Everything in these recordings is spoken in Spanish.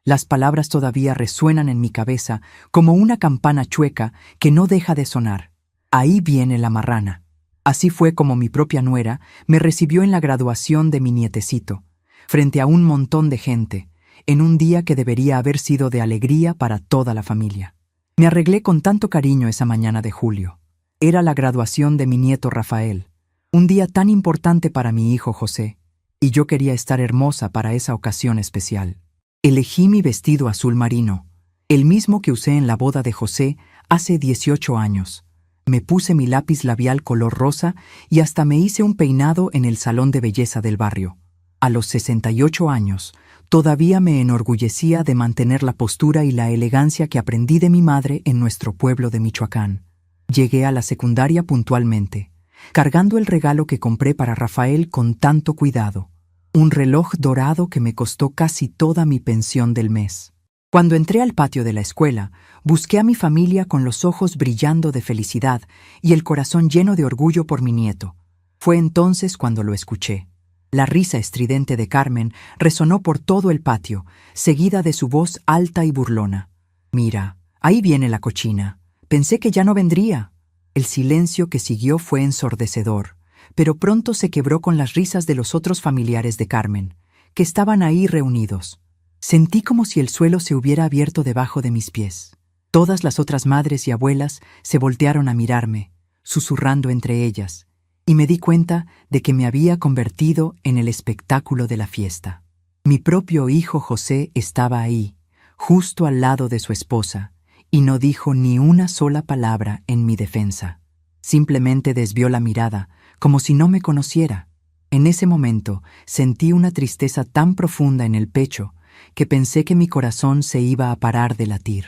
Las palabras todavía resuenan en mi cabeza como una campana chueca que no deja de sonar. Ahí viene la marrana. Así fue como mi propia nuera me recibió en la graduación de mi nietecito, frente a un montón de gente, en un día que debería haber sido de alegría para toda la familia. Me arreglé con tanto cariño esa mañana de julio. Era la graduación de mi nieto Rafael, un día tan importante para mi hijo José, y yo quería estar hermosa para esa ocasión especial. Elegí mi vestido azul marino, el mismo que usé en la boda de José hace 18 años. Me puse mi lápiz labial color rosa y hasta me hice un peinado en el salón de belleza del barrio. A los 68 años, todavía me enorgullecía de mantener la postura y la elegancia que aprendí de mi madre en nuestro pueblo de Michoacán. Llegué a la secundaria puntualmente, cargando el regalo que compré para Rafael con tanto cuidado, un reloj dorado que me costó casi toda mi pensión del mes. Cuando entré al patio de la escuela, busqué a mi familia con los ojos brillando de felicidad y el corazón lleno de orgullo por mi nieto. Fue entonces cuando lo escuché. La risa estridente de Carmen resonó por todo el patio, seguida de su voz alta y burlona. «Mira, ahí viene la cochina. Pensé que ya no vendría». El silencio que siguió fue ensordecedor, pero pronto se quebró con las risas de los otros familiares de Carmen, que estaban ahí reunidos. Sentí como si el suelo se hubiera abierto debajo de mis pies. Todas las otras madres y abuelas se voltearon a mirarme, susurrando entre ellas, y me di cuenta de que me había convertido en el espectáculo de la fiesta. Mi propio hijo José estaba ahí, justo al lado de su esposa, y no dijo ni una sola palabra en mi defensa. Simplemente desvió la mirada, como si no me conociera. En ese momento sentí una tristeza tan profunda en el pecho que pensé que mi corazón se iba a parar de latir.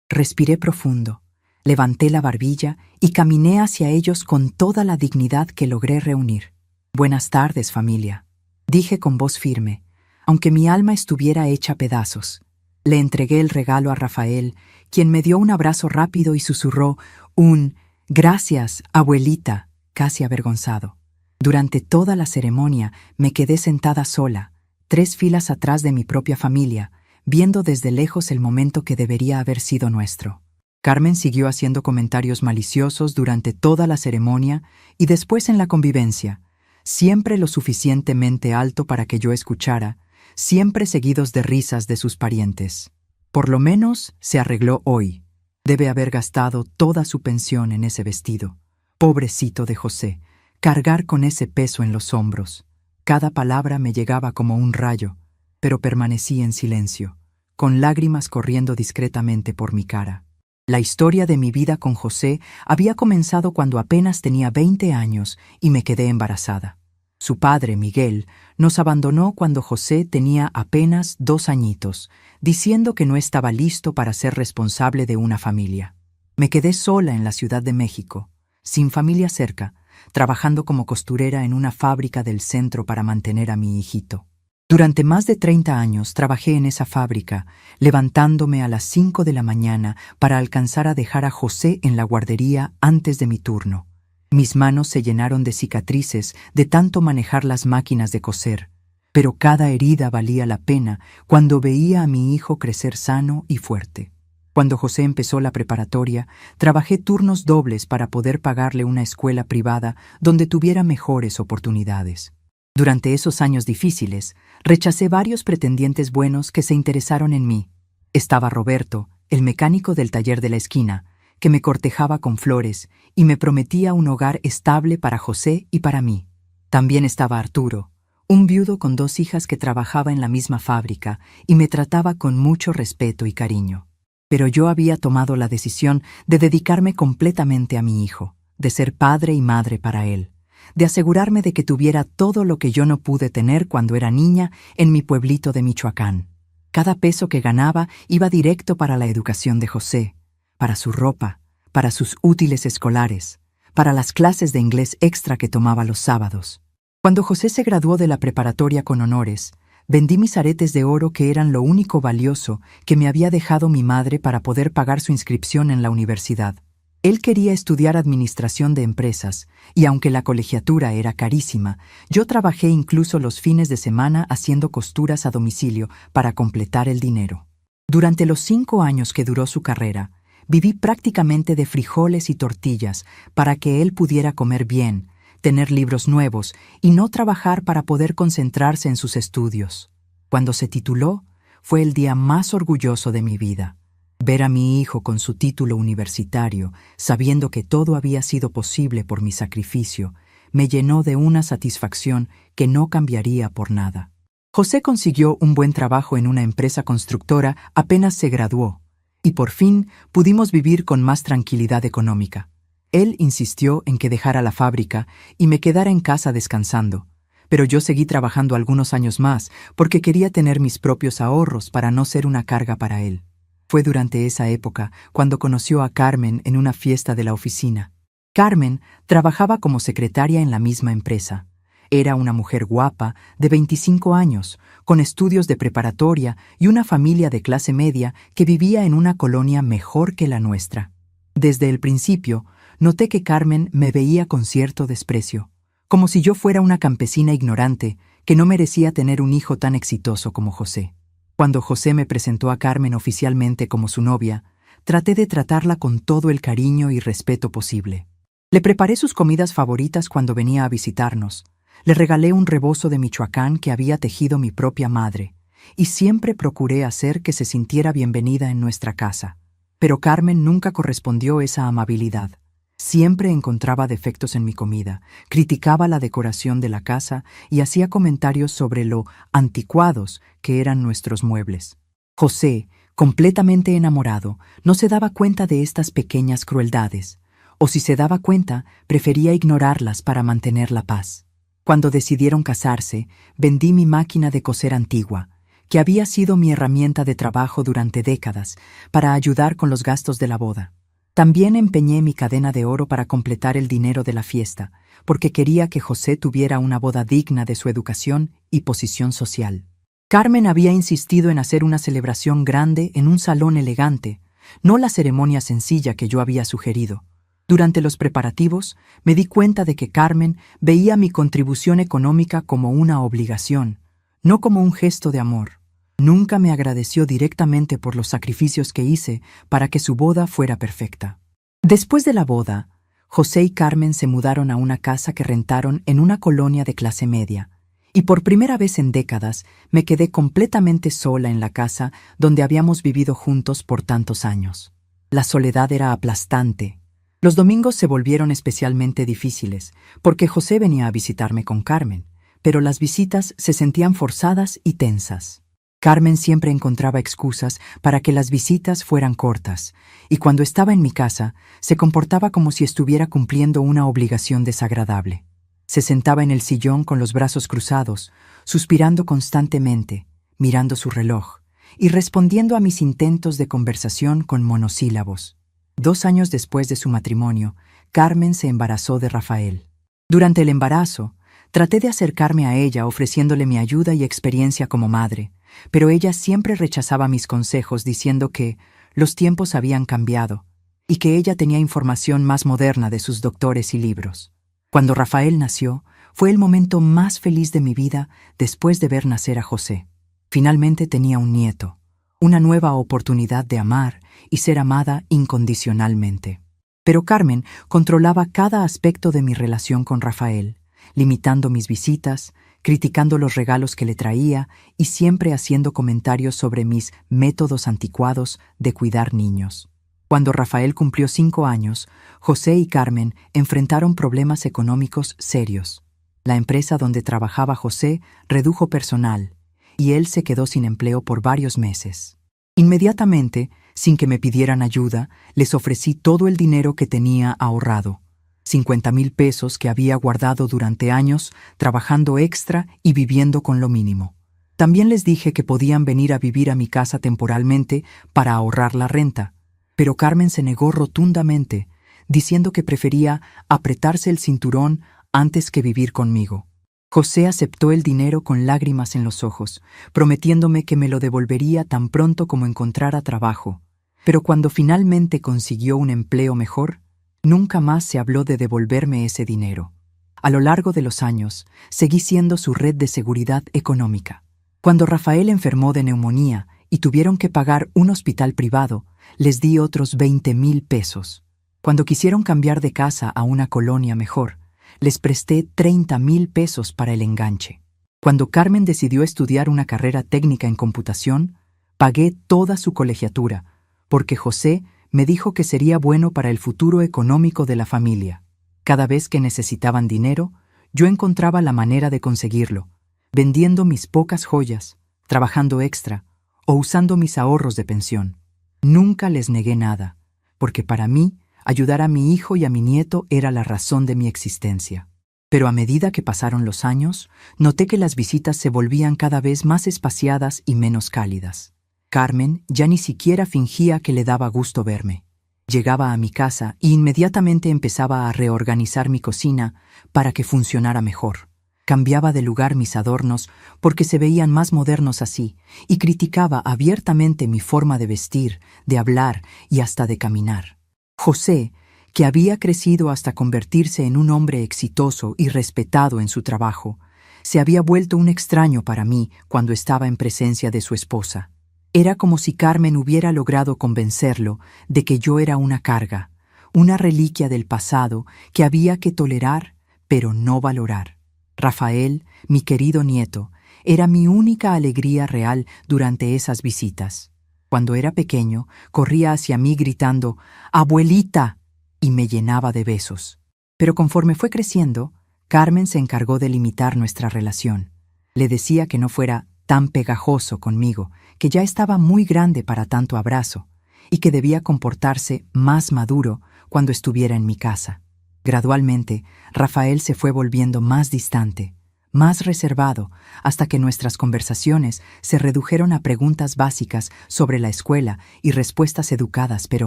Respiré profundo, levanté la barbilla y caminé hacia ellos con toda la dignidad que logré reunir. «Buenas tardes, familia», dije con voz firme, aunque mi alma estuviera hecha pedazos. Le entregué el regalo a Rafael, quien me dio un abrazo rápido y susurró un «Gracias, abuelita», casi avergonzado. Durante toda la ceremonia me quedé sentada sola, 3 filas atrás de mi propia familia, viendo desde lejos el momento que debería haber sido nuestro. Carmen siguió haciendo comentarios maliciosos durante toda la ceremonia y después en la convivencia, siempre lo suficientemente alto para que yo escuchara, siempre seguidos de risas de sus parientes. Por lo menos se arregló hoy. Debe haber gastado toda su pensión en ese vestido. Pobrecito de José, cargar con ese peso en los hombros. Cada palabra me llegaba como un rayo, pero permanecí en silencio, con lágrimas corriendo discretamente por mi cara. La historia de mi vida con José había comenzado cuando apenas tenía 20 años y me quedé embarazada. Su padre, Miguel, nos abandonó cuando José tenía apenas 2 añitos, diciendo que no estaba listo para ser responsable de una familia. Me quedé sola en la Ciudad de México, sin familia cerca, trabajando como costurera en una fábrica del centro para mantener a mi hijito. Durante más de 30 años trabajé en esa fábrica, levantándome a las 5 de la mañana para alcanzar a dejar a José en la guardería antes de mi turno. Mis manos se llenaron de cicatrices de tanto manejar las máquinas de coser, pero cada herida valía la pena cuando veía a mi hijo crecer sano y fuerte. Cuando José empezó la preparatoria, trabajé turnos dobles para poder pagarle una escuela privada donde tuviera mejores oportunidades. Durante esos años difíciles, rechacé varios pretendientes buenos que se interesaron en mí. Estaba Roberto, el mecánico del taller de la esquina, que me cortejaba con flores y me prometía un hogar estable para José y para mí. También estaba Arturo, un viudo con 2 hijas que trabajaba en la misma fábrica y me trataba con mucho respeto y cariño. Pero yo había tomado la decisión de dedicarme completamente a mi hijo, de ser padre y madre para él, de asegurarme de que tuviera todo lo que yo no pude tener cuando era niña en mi pueblito de Michoacán. Cada peso que ganaba iba directo para la educación de José, para su ropa, para sus útiles escolares, para las clases de inglés extra que tomaba los sábados. Cuando José se graduó de la preparatoria con honores, vendí mis aretes de oro que eran lo único valioso que me había dejado mi madre para poder pagar su inscripción en la universidad. Él quería estudiar administración de empresas, y aunque la colegiatura era carísima, yo trabajé incluso los fines de semana haciendo costuras a domicilio para completar el dinero. Durante los 5 años que duró su carrera, viví prácticamente de frijoles y tortillas para que él pudiera comer bien, tener libros nuevos y no trabajar para poder concentrarse en sus estudios. Cuando se tituló, fue el día más orgulloso de mi vida. Ver a mi hijo con su título universitario, sabiendo que todo había sido posible por mi sacrificio, me llenó de una satisfacción que no cambiaría por nada. José consiguió un buen trabajo en una empresa constructora apenas se graduó, y por fin pudimos vivir con más tranquilidad económica. Él insistió en que dejara la fábrica y me quedara en casa descansando, pero yo seguí trabajando algunos años más porque quería tener mis propios ahorros para no ser una carga para él. Fue durante esa época cuando conoció a Carmen en una fiesta de la oficina. Carmen trabajaba como secretaria en la misma empresa. Era una mujer guapa, de 25 años, con estudios de preparatoria y una familia de clase media que vivía en una colonia mejor que la nuestra. Desde el principio, noté que Carmen me veía con cierto desprecio, como si yo fuera una campesina ignorante que no merecía tener un hijo tan exitoso como José. Cuando José me presentó a Carmen oficialmente como su novia, traté de tratarla con todo el cariño y respeto posible. Le preparé sus comidas favoritas cuando venía a visitarnos. Le regalé un rebozo de Michoacán que había tejido mi propia madre, y siempre procuré hacer que se sintiera bienvenida en nuestra casa. Pero Carmen nunca correspondió esa amabilidad. Siempre encontraba defectos en mi comida, criticaba la decoración de la casa y hacía comentarios sobre lo anticuados que eran nuestros muebles. José, completamente enamorado, no se daba cuenta de estas pequeñas crueldades, o si se daba cuenta, prefería ignorarlas para mantener la paz. Cuando decidieron casarse, vendí mi máquina de coser antigua, que había sido mi herramienta de trabajo durante décadas, para ayudar con los gastos de la boda. También empeñé mi cadena de oro para completar el dinero de la fiesta, porque quería que José tuviera una boda digna de su educación y posición social. Carmen había insistido en hacer una celebración grande en un salón elegante, no la ceremonia sencilla que yo había sugerido. Durante los preparativos, me di cuenta de que Carmen veía mi contribución económica como una obligación, no como un gesto de amor. Nunca me agradeció directamente por los sacrificios que hice para que su boda fuera perfecta. Después de la boda, José y Carmen se mudaron a una casa que rentaron en una colonia de clase media, y por primera vez en décadas me quedé completamente sola en la casa donde habíamos vivido juntos por tantos años. La soledad era aplastante. Los domingos se volvieron especialmente difíciles, porque José venía a visitarme con Carmen, pero las visitas se sentían forzadas y tensas. Carmen siempre encontraba excusas para que las visitas fueran cortas, y cuando estaba en mi casa, se comportaba como si estuviera cumpliendo una obligación desagradable. Se sentaba en el sillón con los brazos cruzados, suspirando constantemente, mirando su reloj, y respondiendo a mis intentos de conversación con monosílabos. 2 años después de su matrimonio, Carmen se embarazó de Rafael. Durante el embarazo, traté de acercarme a ella ofreciéndole mi ayuda y experiencia como madre, pero ella siempre rechazaba mis consejos diciendo que los tiempos habían cambiado y que ella tenía información más moderna de sus doctores y libros. Cuando Rafael nació, fue el momento más feliz de mi vida después de ver nacer a José. Finalmente tenía un nieto, una nueva oportunidad de amar y ser amada incondicionalmente. Pero Carmen controlaba cada aspecto de mi relación con Rafael, limitando mis visitas, criticando los regalos que le traía y siempre haciendo comentarios sobre mis métodos anticuados de cuidar niños. Cuando Rafael cumplió 5 años, José y Carmen enfrentaron problemas económicos serios. La empresa donde trabajaba José redujo personal y él se quedó sin empleo por varios meses. Inmediatamente, sin que me pidieran ayuda, les ofrecí todo el dinero que tenía ahorrado, 50,000 pesos que había guardado durante años, trabajando extra y viviendo con lo mínimo. También les dije que podían venir a vivir a mi casa temporalmente para ahorrar la renta, pero Carmen se negó rotundamente, diciendo que prefería apretarse el cinturón antes que vivir conmigo. José aceptó el dinero con lágrimas en los ojos, prometiéndome que me lo devolvería tan pronto como encontrara trabajo, pero cuando finalmente consiguió un empleo mejor, nunca más se habló de devolverme ese dinero. A lo largo de los años, seguí siendo su red de seguridad económica. Cuando Rafael enfermó de neumonía y tuvieron que pagar un hospital privado, les di otros 20,000 pesos. Cuando quisieron cambiar de casa a una colonia mejor, les presté 30,000 pesos para el enganche. Cuando Carmen decidió estudiar una carrera técnica en computación, pagué toda su colegiatura, porque José me dijo que sería bueno para el futuro económico de la familia. Cada vez que necesitaban dinero, yo encontraba la manera de conseguirlo, vendiendo mis pocas joyas, trabajando extra o usando mis ahorros de pensión. Nunca les negué nada, porque para mí, ayudar a mi hijo y a mi nieto era la razón de mi existencia. Pero a medida que pasaron los años, noté que las visitas se volvían cada vez más espaciadas y menos cálidas. Carmen ya ni siquiera fingía que le daba gusto verme. Llegaba a mi casa y inmediatamente empezaba a reorganizar mi cocina para que funcionara mejor. Cambiaba de lugar mis adornos porque se veían más modernos así y criticaba abiertamente mi forma de vestir, de hablar y hasta de caminar. José, que había crecido hasta convertirse en un hombre exitoso y respetado en su trabajo, se había vuelto un extraño para mí cuando estaba en presencia de su esposa. Era como si Carmen hubiera logrado convencerlo de que yo era una carga, una reliquia del pasado que había que tolerar, pero no valorar. Rafael, mi querido nieto, era mi única alegría real durante esas visitas. Cuando era pequeño, corría hacia mí gritando «¡Abuelita!» y me llenaba de besos. Pero conforme fue creciendo, Carmen se encargó de limitar nuestra relación. Le decía que no fuera tan pegajoso conmigo, que ya estaba muy grande para tanto abrazo, y que debía comportarse más maduro cuando estuviera en mi casa. Gradualmente, Rafael se fue volviendo más distante, más reservado, hasta que nuestras conversaciones se redujeron a preguntas básicas sobre la escuela y respuestas educadas pero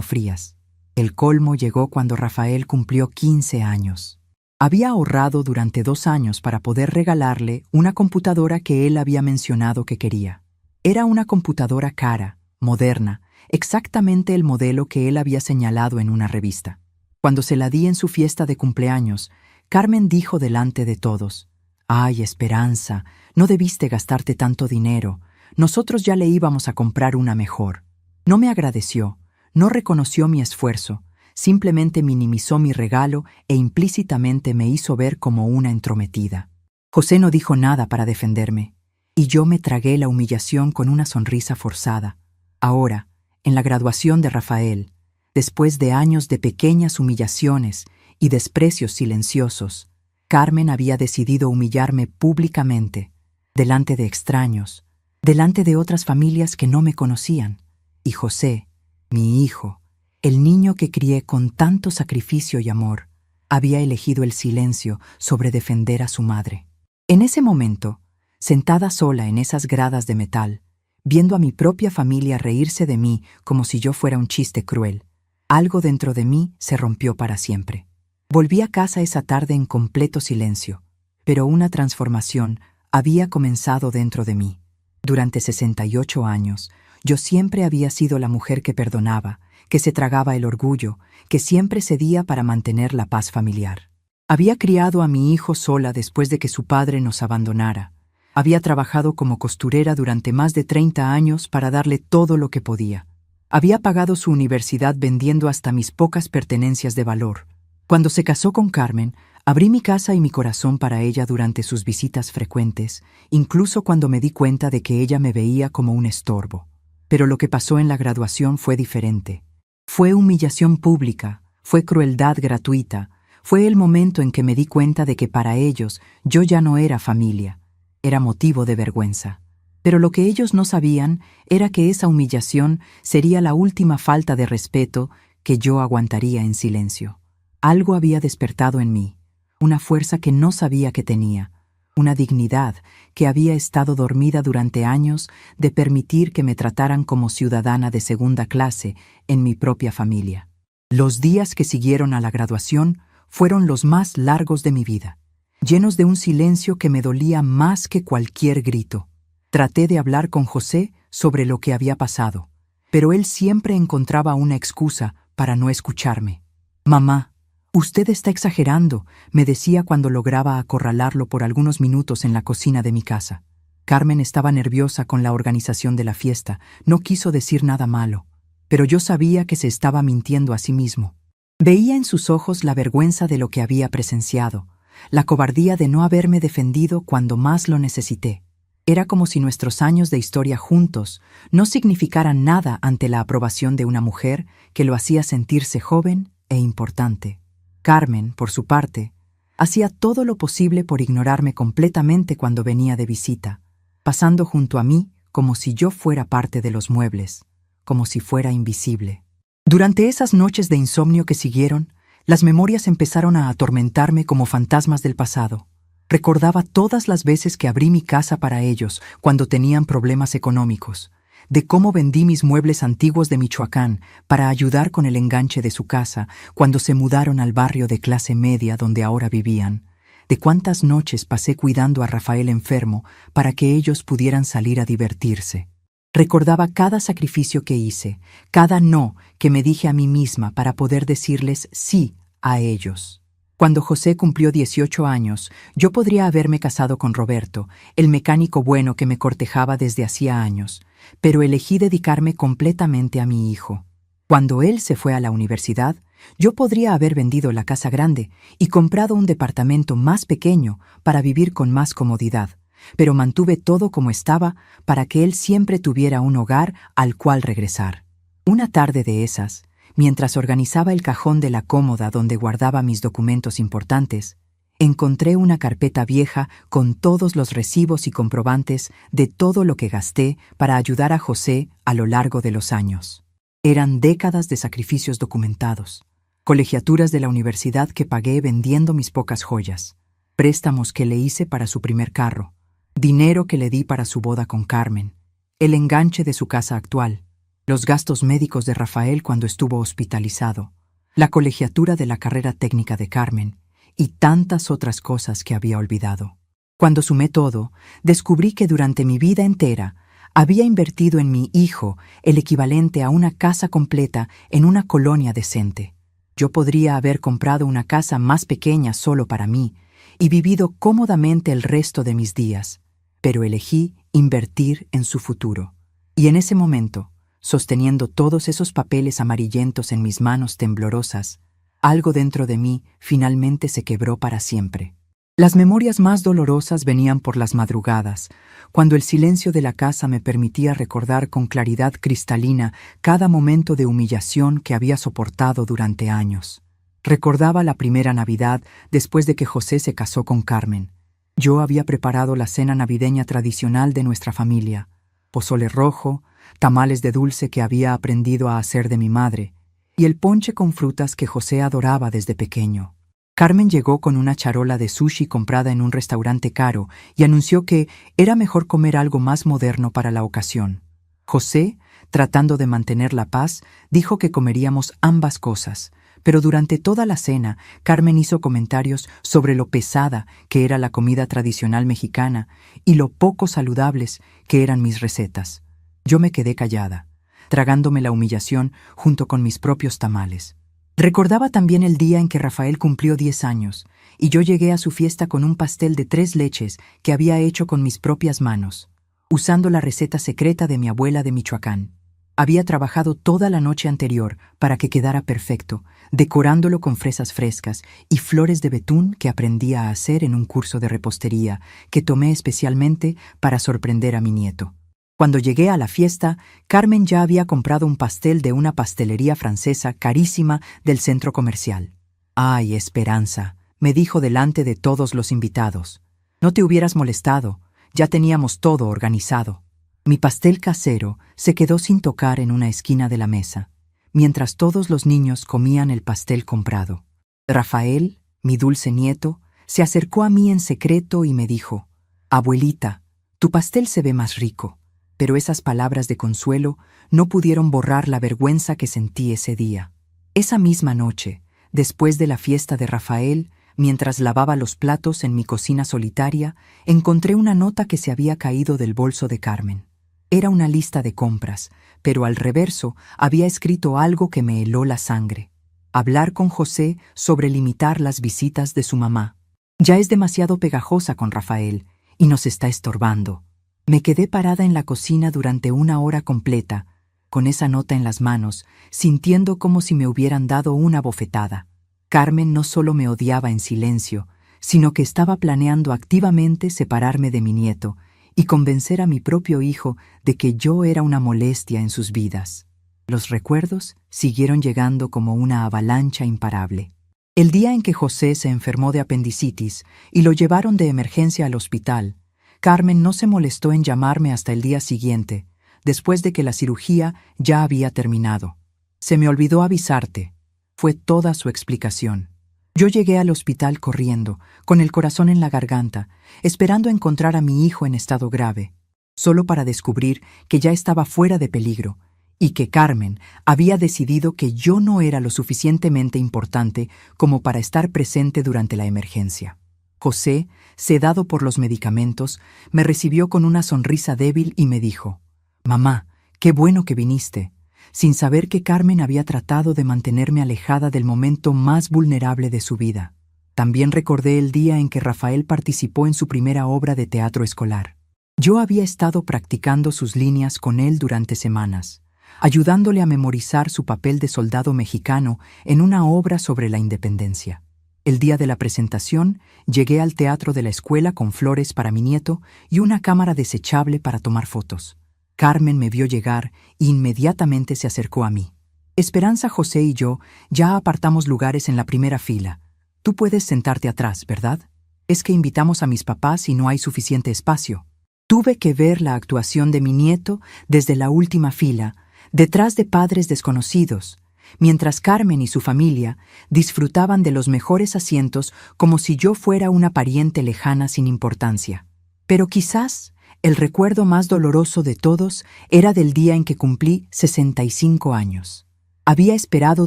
frías. El colmo llegó cuando Rafael cumplió 15 años. Había ahorrado durante 2 años para poder regalarle una computadora que él había mencionado que quería. Era una computadora cara, moderna, exactamente el modelo que él había señalado en una revista. Cuando se la di en su fiesta de cumpleaños, Carmen dijo delante de todos: «Ay, Esperanza, no debiste gastarte tanto dinero. Nosotros ya le íbamos a comprar una mejor». No me agradeció, no reconoció mi esfuerzo, simplemente minimizó mi regalo e implícitamente me hizo ver como una entrometida. José no dijo nada para defenderme, y yo me tragué la humillación con una sonrisa forzada. Ahora, en la graduación de Rafael, después de años de pequeñas humillaciones y desprecios silenciosos, Carmen había decidido humillarme públicamente, delante de extraños, delante de otras familias que no me conocían. Y José, mi hijo, el niño que crié con tanto sacrificio y amor, había elegido el silencio sobre defender a su madre. En ese momento, sentada sola en esas gradas de metal, viendo a mi propia familia reírse de mí como si yo fuera un chiste cruel, algo dentro de mí se rompió para siempre. Volví a casa esa tarde en completo silencio, pero una transformación había comenzado dentro de mí. Durante 68 años, yo siempre había sido la mujer que perdonaba, que se tragaba el orgullo, que siempre cedía para mantener la paz familiar. Había criado a mi hijo sola después de que su padre nos abandonara. Había trabajado como costurera durante más de 30 años para darle todo lo que podía. Había pagado su universidad vendiendo hasta mis pocas pertenencias de valor. Cuando se casó con Carmen, abrí mi casa y mi corazón para ella durante sus visitas frecuentes, incluso cuando me di cuenta de que ella me veía como un estorbo. Pero lo que pasó en la graduación fue diferente. Fue humillación pública, fue crueldad gratuita, fue el momento en que me di cuenta de que para ellos yo ya no era familia, era motivo de vergüenza. Pero lo que ellos no sabían era que esa humillación sería la última falta de respeto que yo aguantaría en silencio. Algo había despertado en mí, una fuerza que no sabía que tenía, una dignidad que había estado dormida durante años de permitir que me trataran como ciudadana de segunda clase en mi propia familia. Los días que siguieron a la graduación fueron los más largos de mi vida, llenos de un silencio que me dolía más que cualquier grito. Traté de hablar con José sobre lo que había pasado, pero él siempre encontraba una excusa para no escucharme. «Mamá, usted está exagerando», me decía cuando lograba acorralarlo por algunos minutos en la cocina de mi casa. Carmen estaba nerviosa con la organización de la fiesta, no quiso decir nada malo, pero yo sabía que se estaba mintiendo a sí mismo. Veía en sus ojos la vergüenza de lo que había presenciado, la cobardía de no haberme defendido cuando más lo necesité. Era como si nuestros años de historia juntos no significaran nada ante la aprobación de una mujer que lo hacía sentirse joven e importante. Carmen, por su parte, hacía todo lo posible por ignorarme completamente cuando venía de visita, pasando junto a mí como si yo fuera parte de los muebles, como si fuera invisible. Durante esas noches de insomnio que siguieron, las memorias empezaron a atormentarme como fantasmas del pasado. Recordaba todas las veces que abrí mi casa para ellos cuando tenían problemas económicos, de cómo vendí mis muebles antiguos de Michoacán para ayudar con el enganche de su casa cuando se mudaron al barrio de clase media donde ahora vivían, de cuántas noches pasé cuidando a Rafael enfermo para que ellos pudieran salir a divertirse. Recordaba cada sacrificio que hice, cada no que me dije a mí misma para poder decirles sí a ellos. Cuando José cumplió 18 años, yo podría haberme casado con Roberto, el mecánico bueno que me cortejaba desde hacía años, pero elegí dedicarme completamente a mi hijo. Cuando él se fue a la universidad, yo podría haber vendido la casa grande y comprado un departamento más pequeño para vivir con más comodidad, pero mantuve todo como estaba para que él siempre tuviera un hogar al cual regresar. Una tarde de esas, mientras organizaba el cajón de la cómoda donde guardaba mis documentos importantes, encontré una carpeta vieja con todos los recibos y comprobantes de todo lo que gasté para ayudar a José a lo largo de los años. Eran décadas de sacrificios documentados, colegiaturas de la universidad que pagué vendiendo mis pocas joyas, préstamos que le hice para su primer carro, dinero que le di para su boda con Carmen, el enganche de su casa actual, los gastos médicos de Rafael cuando estuvo hospitalizado, la colegiatura de la carrera técnica de Carmen y tantas otras cosas que había olvidado. Cuando sumé todo, descubrí que durante mi vida entera había invertido en mi hijo el equivalente a una casa completa en una colonia decente. Yo podría haber comprado una casa más pequeña solo para mí y vivido cómodamente el resto de mis días, pero elegí invertir en su futuro. Y en ese momento, sosteniendo todos esos papeles amarillentos en mis manos temblorosas, algo dentro de mí finalmente se quebró para siempre. Las memorias más dolorosas venían por las madrugadas, cuando el silencio de la casa me permitía recordar con claridad cristalina cada momento de humillación que había soportado durante años. Recordaba la primera Navidad después de que José se casó con Carmen. Yo había preparado la cena navideña tradicional de nuestra familia, pozole rojo, tamales de dulce que había aprendido a hacer de mi madre, y el ponche con frutas que José adoraba desde pequeño. Carmen llegó con una charola de sushi comprada en un restaurante caro y anunció que era mejor comer algo más moderno para la ocasión. José, tratando de mantener la paz, dijo que comeríamos ambas cosas, pero durante toda la cena, Carmen hizo comentarios sobre lo pesada que era la comida tradicional mexicana y lo poco saludables que eran mis recetas. Yo me quedé callada, tragándome la humillación junto con mis propios tamales. Recordaba también el día en que Rafael cumplió 10 años, y yo llegué a su fiesta con un pastel de 3 leches que había hecho con mis propias manos, usando la receta secreta de mi abuela de Michoacán. Había trabajado toda la noche anterior para que quedara perfecto, decorándolo con fresas frescas y flores de betún que aprendí a hacer en un curso de repostería que tomé especialmente para sorprender a mi nieto. Cuando llegué a la fiesta, Carmen ya había comprado un pastel de una pastelería francesa carísima del centro comercial. «Ay, Esperanza», me dijo delante de todos los invitados. «No te hubieras molestado, ya teníamos todo organizado». Mi pastel casero se quedó sin tocar en una esquina de la mesa, mientras todos los niños comían el pastel comprado. Rafael, mi dulce nieto, se acercó a mí en secreto y me dijo: «Abuelita, tu pastel se ve más rico». Pero esas palabras de consuelo no pudieron borrar la vergüenza que sentí ese día. Esa misma noche, después de la fiesta de Rafael, mientras lavaba los platos en mi cocina solitaria, encontré una nota que se había caído del bolso de Carmen. Era una lista de compras, pero al reverso había escrito algo que me heló la sangre. Hablar con José sobre limitar las visitas de su mamá. Ya es demasiado pegajosa con Rafael y nos está estorbando. Me quedé parada en la cocina durante 1 hora completa, con esa nota en las manos, sintiendo como si me hubieran dado una bofetada. Carmen no solo me odiaba en silencio, sino que estaba planeando activamente separarme de mi nieto y convencer a mi propio hijo de que yo era una molestia en sus vidas. Los recuerdos siguieron llegando como una avalancha imparable. El día en que José se enfermó de apendicitis y lo llevaron de emergencia al hospital, Carmen no se molestó en llamarme hasta el día siguiente, después de que la cirugía ya había terminado. «Se me olvidó avisarte», fue toda su explicación. Yo llegué al hospital corriendo, con el corazón en la garganta, esperando encontrar a mi hijo en estado grave, solo para descubrir que ya estaba fuera de peligro y que Carmen había decidido que yo no era lo suficientemente importante como para estar presente durante la emergencia. José, sedado por los medicamentos, me recibió con una sonrisa débil y me dijo: «Mamá, qué bueno que viniste», sin saber que Carmen había tratado de mantenerme alejada del momento más vulnerable de su vida. También recordé el día en que Rafael participó en su primera obra de teatro escolar. Yo había estado practicando sus líneas con él durante semanas, ayudándole a memorizar su papel de soldado mexicano en una obra sobre la independencia. El día de la presentación, llegué al teatro de la escuela con flores para mi nieto y una cámara desechable para tomar fotos. Carmen me vio llegar e inmediatamente se acercó a mí. «Esperanza, José y yo ya apartamos lugares en la primera fila. Tú puedes sentarte atrás, ¿verdad? Es que invitamos a mis papás y no hay suficiente espacio». Tuve que ver la actuación de mi nieto desde la última fila, detrás de padres desconocidos, mientras Carmen y su familia disfrutaban de los mejores asientos como si yo fuera una pariente lejana sin importancia. Pero quizás el recuerdo más doloroso de todos era del día en que cumplí 65 años. Había esperado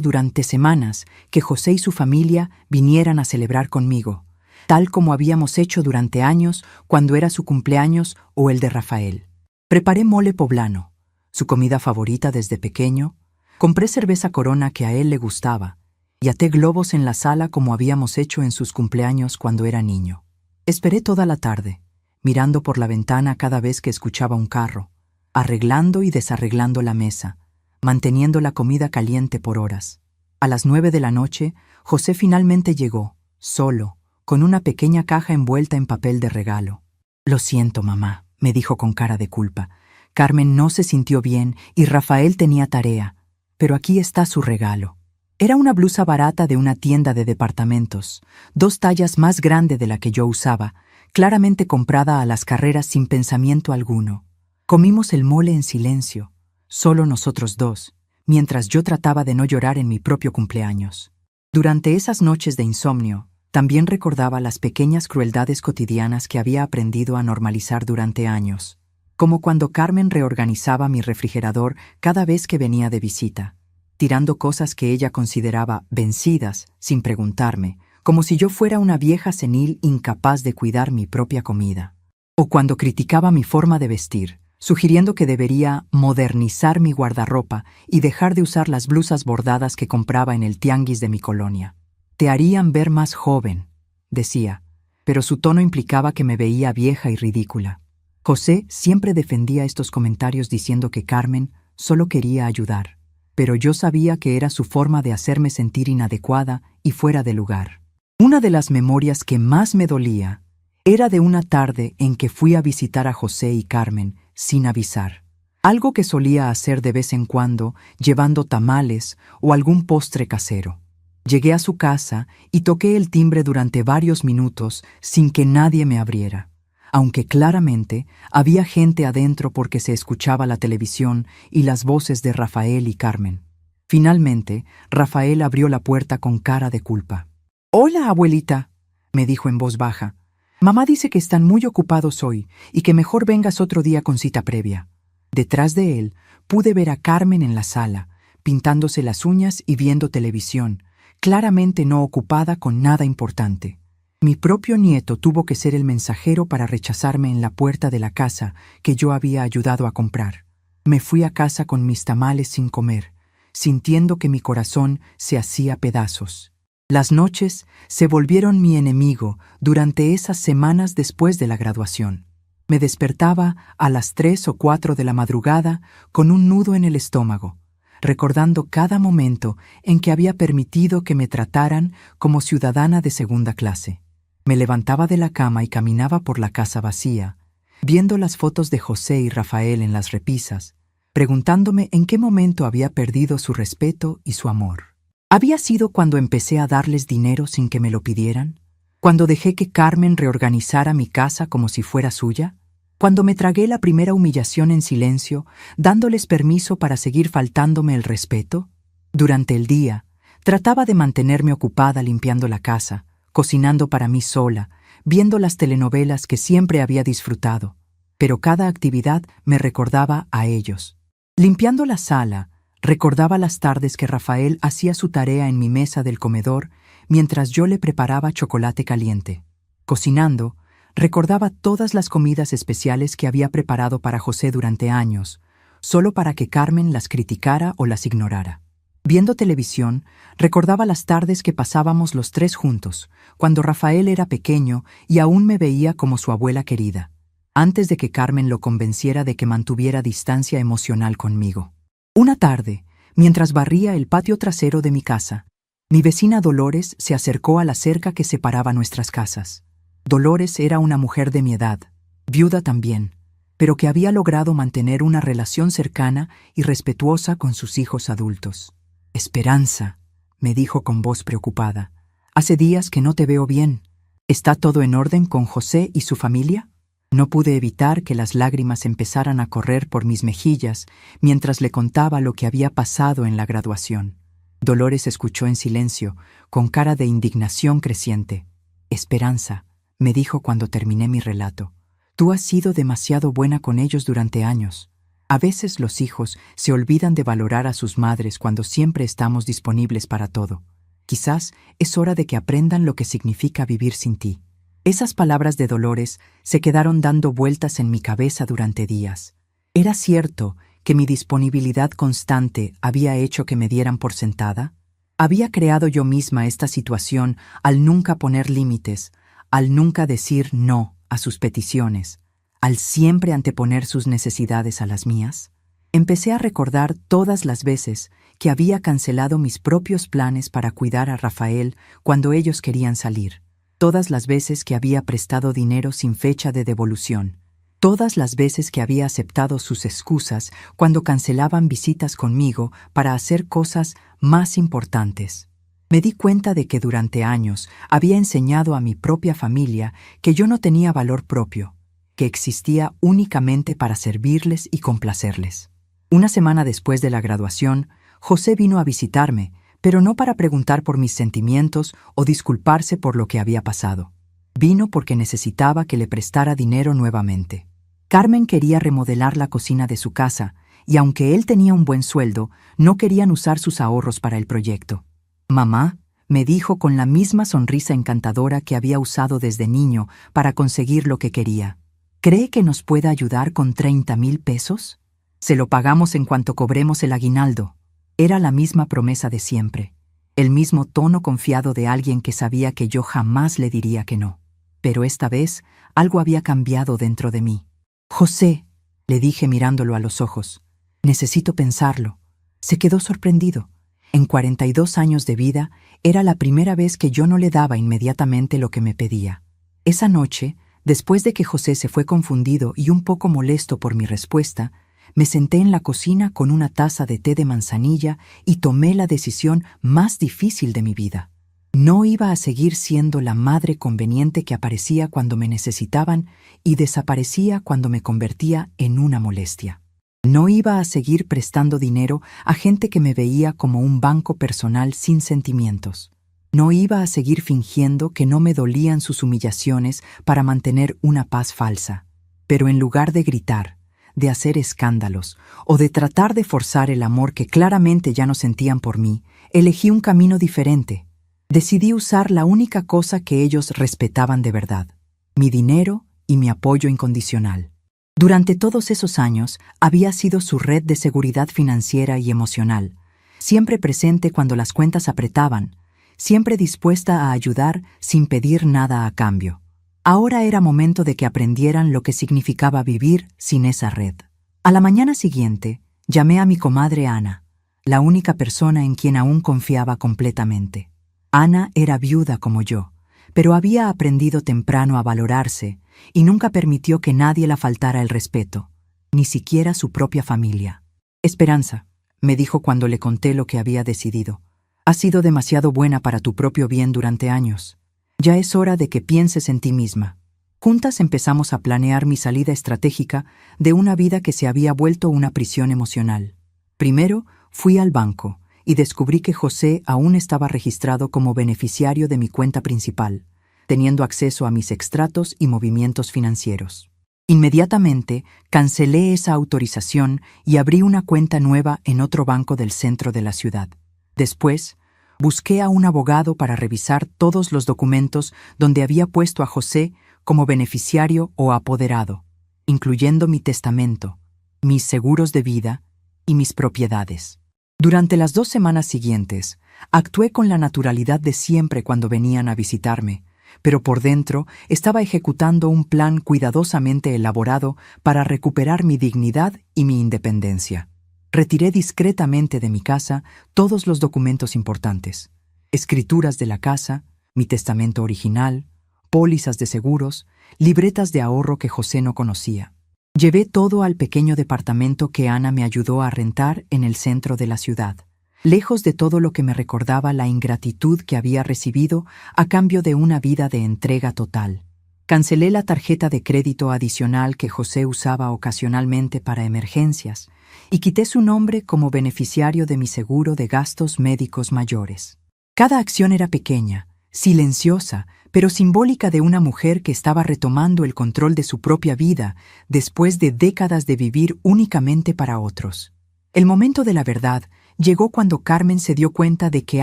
durante semanas que José y su familia vinieran a celebrar conmigo, tal como habíamos hecho durante años cuando era su cumpleaños o el de Rafael. Preparé mole poblano, su comida favorita desde pequeño, compré cerveza Corona que a él le gustaba y até globos en la sala como habíamos hecho en sus cumpleaños cuando era niño. Esperé toda la tarde, mirando por la ventana cada vez que escuchaba un carro, arreglando y desarreglando la mesa, manteniendo la comida caliente por horas. A las 9 de la noche, José finalmente llegó, solo, con una pequeña caja envuelta en papel de regalo. «Lo siento, mamá», me dijo con cara de culpa. «Carmen no se sintió bien y Rafael tenía tarea, pero aquí está su regalo». Era una blusa barata de una tienda de departamentos, 2 tallas más grande de la que yo usaba, claramente comprada a las carreras sin pensamiento alguno. Comimos el mole en silencio, solo nosotros dos, mientras yo trataba de no llorar en mi propio cumpleaños. Durante esas noches de insomnio, también recordaba las pequeñas crueldades cotidianas que había aprendido a normalizar durante años, como cuando Carmen reorganizaba mi refrigerador cada vez que venía de visita, tirando cosas que ella consideraba vencidas sin preguntarme, como si yo fuera una vieja senil incapaz de cuidar mi propia comida. O cuando criticaba mi forma de vestir, sugiriendo que debería modernizar mi guardarropa y dejar de usar las blusas bordadas que compraba en el tianguis de mi colonia. «Te harían ver más joven», decía, pero su tono implicaba que me veía vieja y ridícula. José siempre defendía estos comentarios diciendo que Carmen solo quería ayudar, pero yo sabía que era su forma de hacerme sentir inadecuada y fuera de lugar. Una de las memorias que más me dolía era de una tarde en que fui a visitar a José y Carmen sin avisar, algo que solía hacer de vez en cuando llevando tamales o algún postre casero. Llegué a su casa y toqué el timbre durante varios minutos sin que nadie me abriera, aunque claramente había gente adentro porque se escuchaba la televisión y las voces de Rafael y Carmen. Finalmente, Rafael abrió la puerta con cara de culpa. «Hola, abuelita», me dijo en voz baja. «Mamá dice que están muy ocupados hoy y que mejor vengas otro día con cita previa». Detrás de él pude ver a Carmen en la sala, pintándose las uñas y viendo televisión, claramente no ocupada con nada importante. Mi propio nieto tuvo que ser el mensajero para rechazarme en la puerta de la casa que yo había ayudado a comprar. Me fui a casa con mis tamales sin comer, sintiendo que mi corazón se hacía pedazos. Las noches se volvieron mi enemigo durante esas semanas después de la graduación. Me despertaba a las 3 o 4 de la madrugada con un nudo en el estómago, recordando cada momento en que había permitido que me trataran como ciudadana de segunda clase. Me levantaba de la cama y caminaba por la casa vacía, viendo las fotos de José y Rafael en las repisas, preguntándome en qué momento había perdido su respeto y su amor. ¿Había sido cuando empecé a darles dinero sin que me lo pidieran? ¿Cuando dejé que Carmen reorganizara mi casa como si fuera suya? ¿Cuando me tragué la primera humillación en silencio, dándoles permiso para seguir faltándome el respeto? Durante el día, trataba de mantenerme ocupada limpiando la casa, cocinando para mí sola, viendo las telenovelas que siempre había disfrutado, pero cada actividad me recordaba a ellos. Limpiando la sala, recordaba las tardes que Rafael hacía su tarea en mi mesa del comedor mientras yo le preparaba chocolate caliente. Cocinando, recordaba todas las comidas especiales que había preparado para José durante años, solo para que Carmen las criticara o las ignorara. Viendo televisión, recordaba las tardes que pasábamos los tres juntos, cuando Rafael era pequeño y aún me veía como su abuela querida, antes de que Carmen lo convenciera de que mantuviera distancia emocional conmigo. Una tarde, mientras barría el patio trasero de mi casa, mi vecina Dolores se acercó a la cerca que separaba nuestras casas. Dolores era una mujer de mi edad, viuda también, pero que había logrado mantener una relación cercana y respetuosa con sus hijos adultos. «Esperanza», me dijo con voz preocupada, «hace días que no te veo bien. ¿Está todo en orden con José y su familia?» No pude evitar que las lágrimas empezaran a correr por mis mejillas mientras le contaba lo que había pasado en la graduación. Dolores escuchó en silencio, con cara de indignación creciente. «Esperanza», me dijo cuando terminé mi relato, «tú has sido demasiado buena con ellos durante años. A veces los hijos se olvidan de valorar a sus madres cuando siempre estamos disponibles para todo. Quizás es hora de que aprendan lo que significa vivir sin ti». Esas palabras de Dolores se quedaron dando vueltas en mi cabeza durante días. ¿Era cierto que mi disponibilidad constante había hecho que me dieran por sentada? ¿Había creado yo misma esta situación al nunca poner límites, al nunca decir no a sus peticiones, al siempre anteponer sus necesidades a las mías? Empecé a recordar todas las veces que había cancelado mis propios planes para cuidar a Rafael cuando ellos querían salir. Todas las veces que había prestado dinero sin fecha de devolución. Todas las veces que había aceptado sus excusas cuando cancelaban visitas conmigo para hacer cosas más importantes. Me di cuenta de que durante años había enseñado a mi propia familia que yo no tenía valor propio, que existía únicamente para servirles y complacerles. Una semana después de la graduación, José vino a visitarme, pero no para preguntar por mis sentimientos o disculparse por lo que había pasado. Vino porque necesitaba que le prestara dinero nuevamente. Carmen quería remodelar la cocina de su casa, y aunque él tenía un buen sueldo, no querían usar sus ahorros para el proyecto. «Mamá», me dijo con la misma sonrisa encantadora que había usado desde niño para conseguir lo que quería, «¿cree que nos pueda ayudar con 30,000 pesos? Se lo pagamos en cuanto cobremos el aguinaldo». Era la misma promesa de siempre, el mismo tono confiado de alguien que sabía que yo jamás le diría que no. Pero esta vez algo había cambiado dentro de mí. «José», le dije mirándolo a los ojos, «necesito pensarlo». Se quedó sorprendido. En 42 años de vida, era la primera vez que yo no le daba inmediatamente lo que me pedía. Esa noche, después de que José se fue confundido y un poco molesto por mi respuesta, me senté en la cocina con una taza de té de manzanilla y tomé la decisión más difícil de mi vida. No iba a seguir siendo la madre conveniente que aparecía cuando me necesitaban y desaparecía cuando me convertía en una molestia. No iba a seguir prestando dinero a gente que me veía como un banco personal sin sentimientos. No iba a seguir fingiendo que no me dolían sus humillaciones para mantener una paz falsa. Pero en lugar de gritar, de hacer escándalos o de tratar de forzar el amor que claramente ya no sentían por mí, elegí un camino diferente. Decidí usar la única cosa que ellos respetaban de verdad, mi dinero y mi apoyo incondicional. Durante todos esos años había sido su red de seguridad financiera y emocional, siempre presente cuando las cuentas apretaban, siempre dispuesta a ayudar sin pedir nada a cambio. Ahora era momento de que aprendieran lo que significaba vivir sin esa red. A la mañana siguiente, llamé a mi comadre Ana, la única persona en quien aún confiaba completamente. Ana era viuda como yo, pero había aprendido temprano a valorarse y nunca permitió que nadie la faltara el respeto, ni siquiera su propia familia. Esperanza, me dijo cuando le conté lo que había decidido. Has sido demasiado buena para tu propio bien durante años. Ya es hora de que pienses en ti misma. Juntas empezamos a planear mi salida estratégica de una vida que se había vuelto una prisión emocional. Primero, fui al banco y descubrí que José aún estaba registrado como beneficiario de mi cuenta principal, teniendo acceso a mis extractos y movimientos financieros. Inmediatamente, cancelé esa autorización y abrí una cuenta nueva en otro banco del centro de la ciudad. Después, busqué a un abogado para revisar todos los documentos donde había puesto a José como beneficiario o apoderado, incluyendo mi testamento, mis seguros de vida y mis propiedades. Durante las 2 semanas siguientes, actué con la naturalidad de siempre cuando venían a visitarme, pero por dentro estaba ejecutando un plan cuidadosamente elaborado para recuperar mi dignidad y mi independencia. Retiré discretamente de mi casa todos los documentos importantes: escrituras de la casa, mi testamento original, pólizas de seguros, libretas de ahorro que José no conocía. Llevé todo al pequeño departamento que Ana me ayudó a rentar en el centro de la ciudad, lejos de todo lo que me recordaba la ingratitud que había recibido a cambio de una vida de entrega total. Cancelé la tarjeta de crédito adicional que José usaba ocasionalmente para emergencias y quité su nombre como beneficiario de mi seguro de gastos médicos mayores. Cada acción era pequeña, silenciosa, pero simbólica de una mujer que estaba retomando el control de su propia vida después de décadas de vivir únicamente para otros. El momento de la verdad llegó cuando Carmen se dio cuenta de que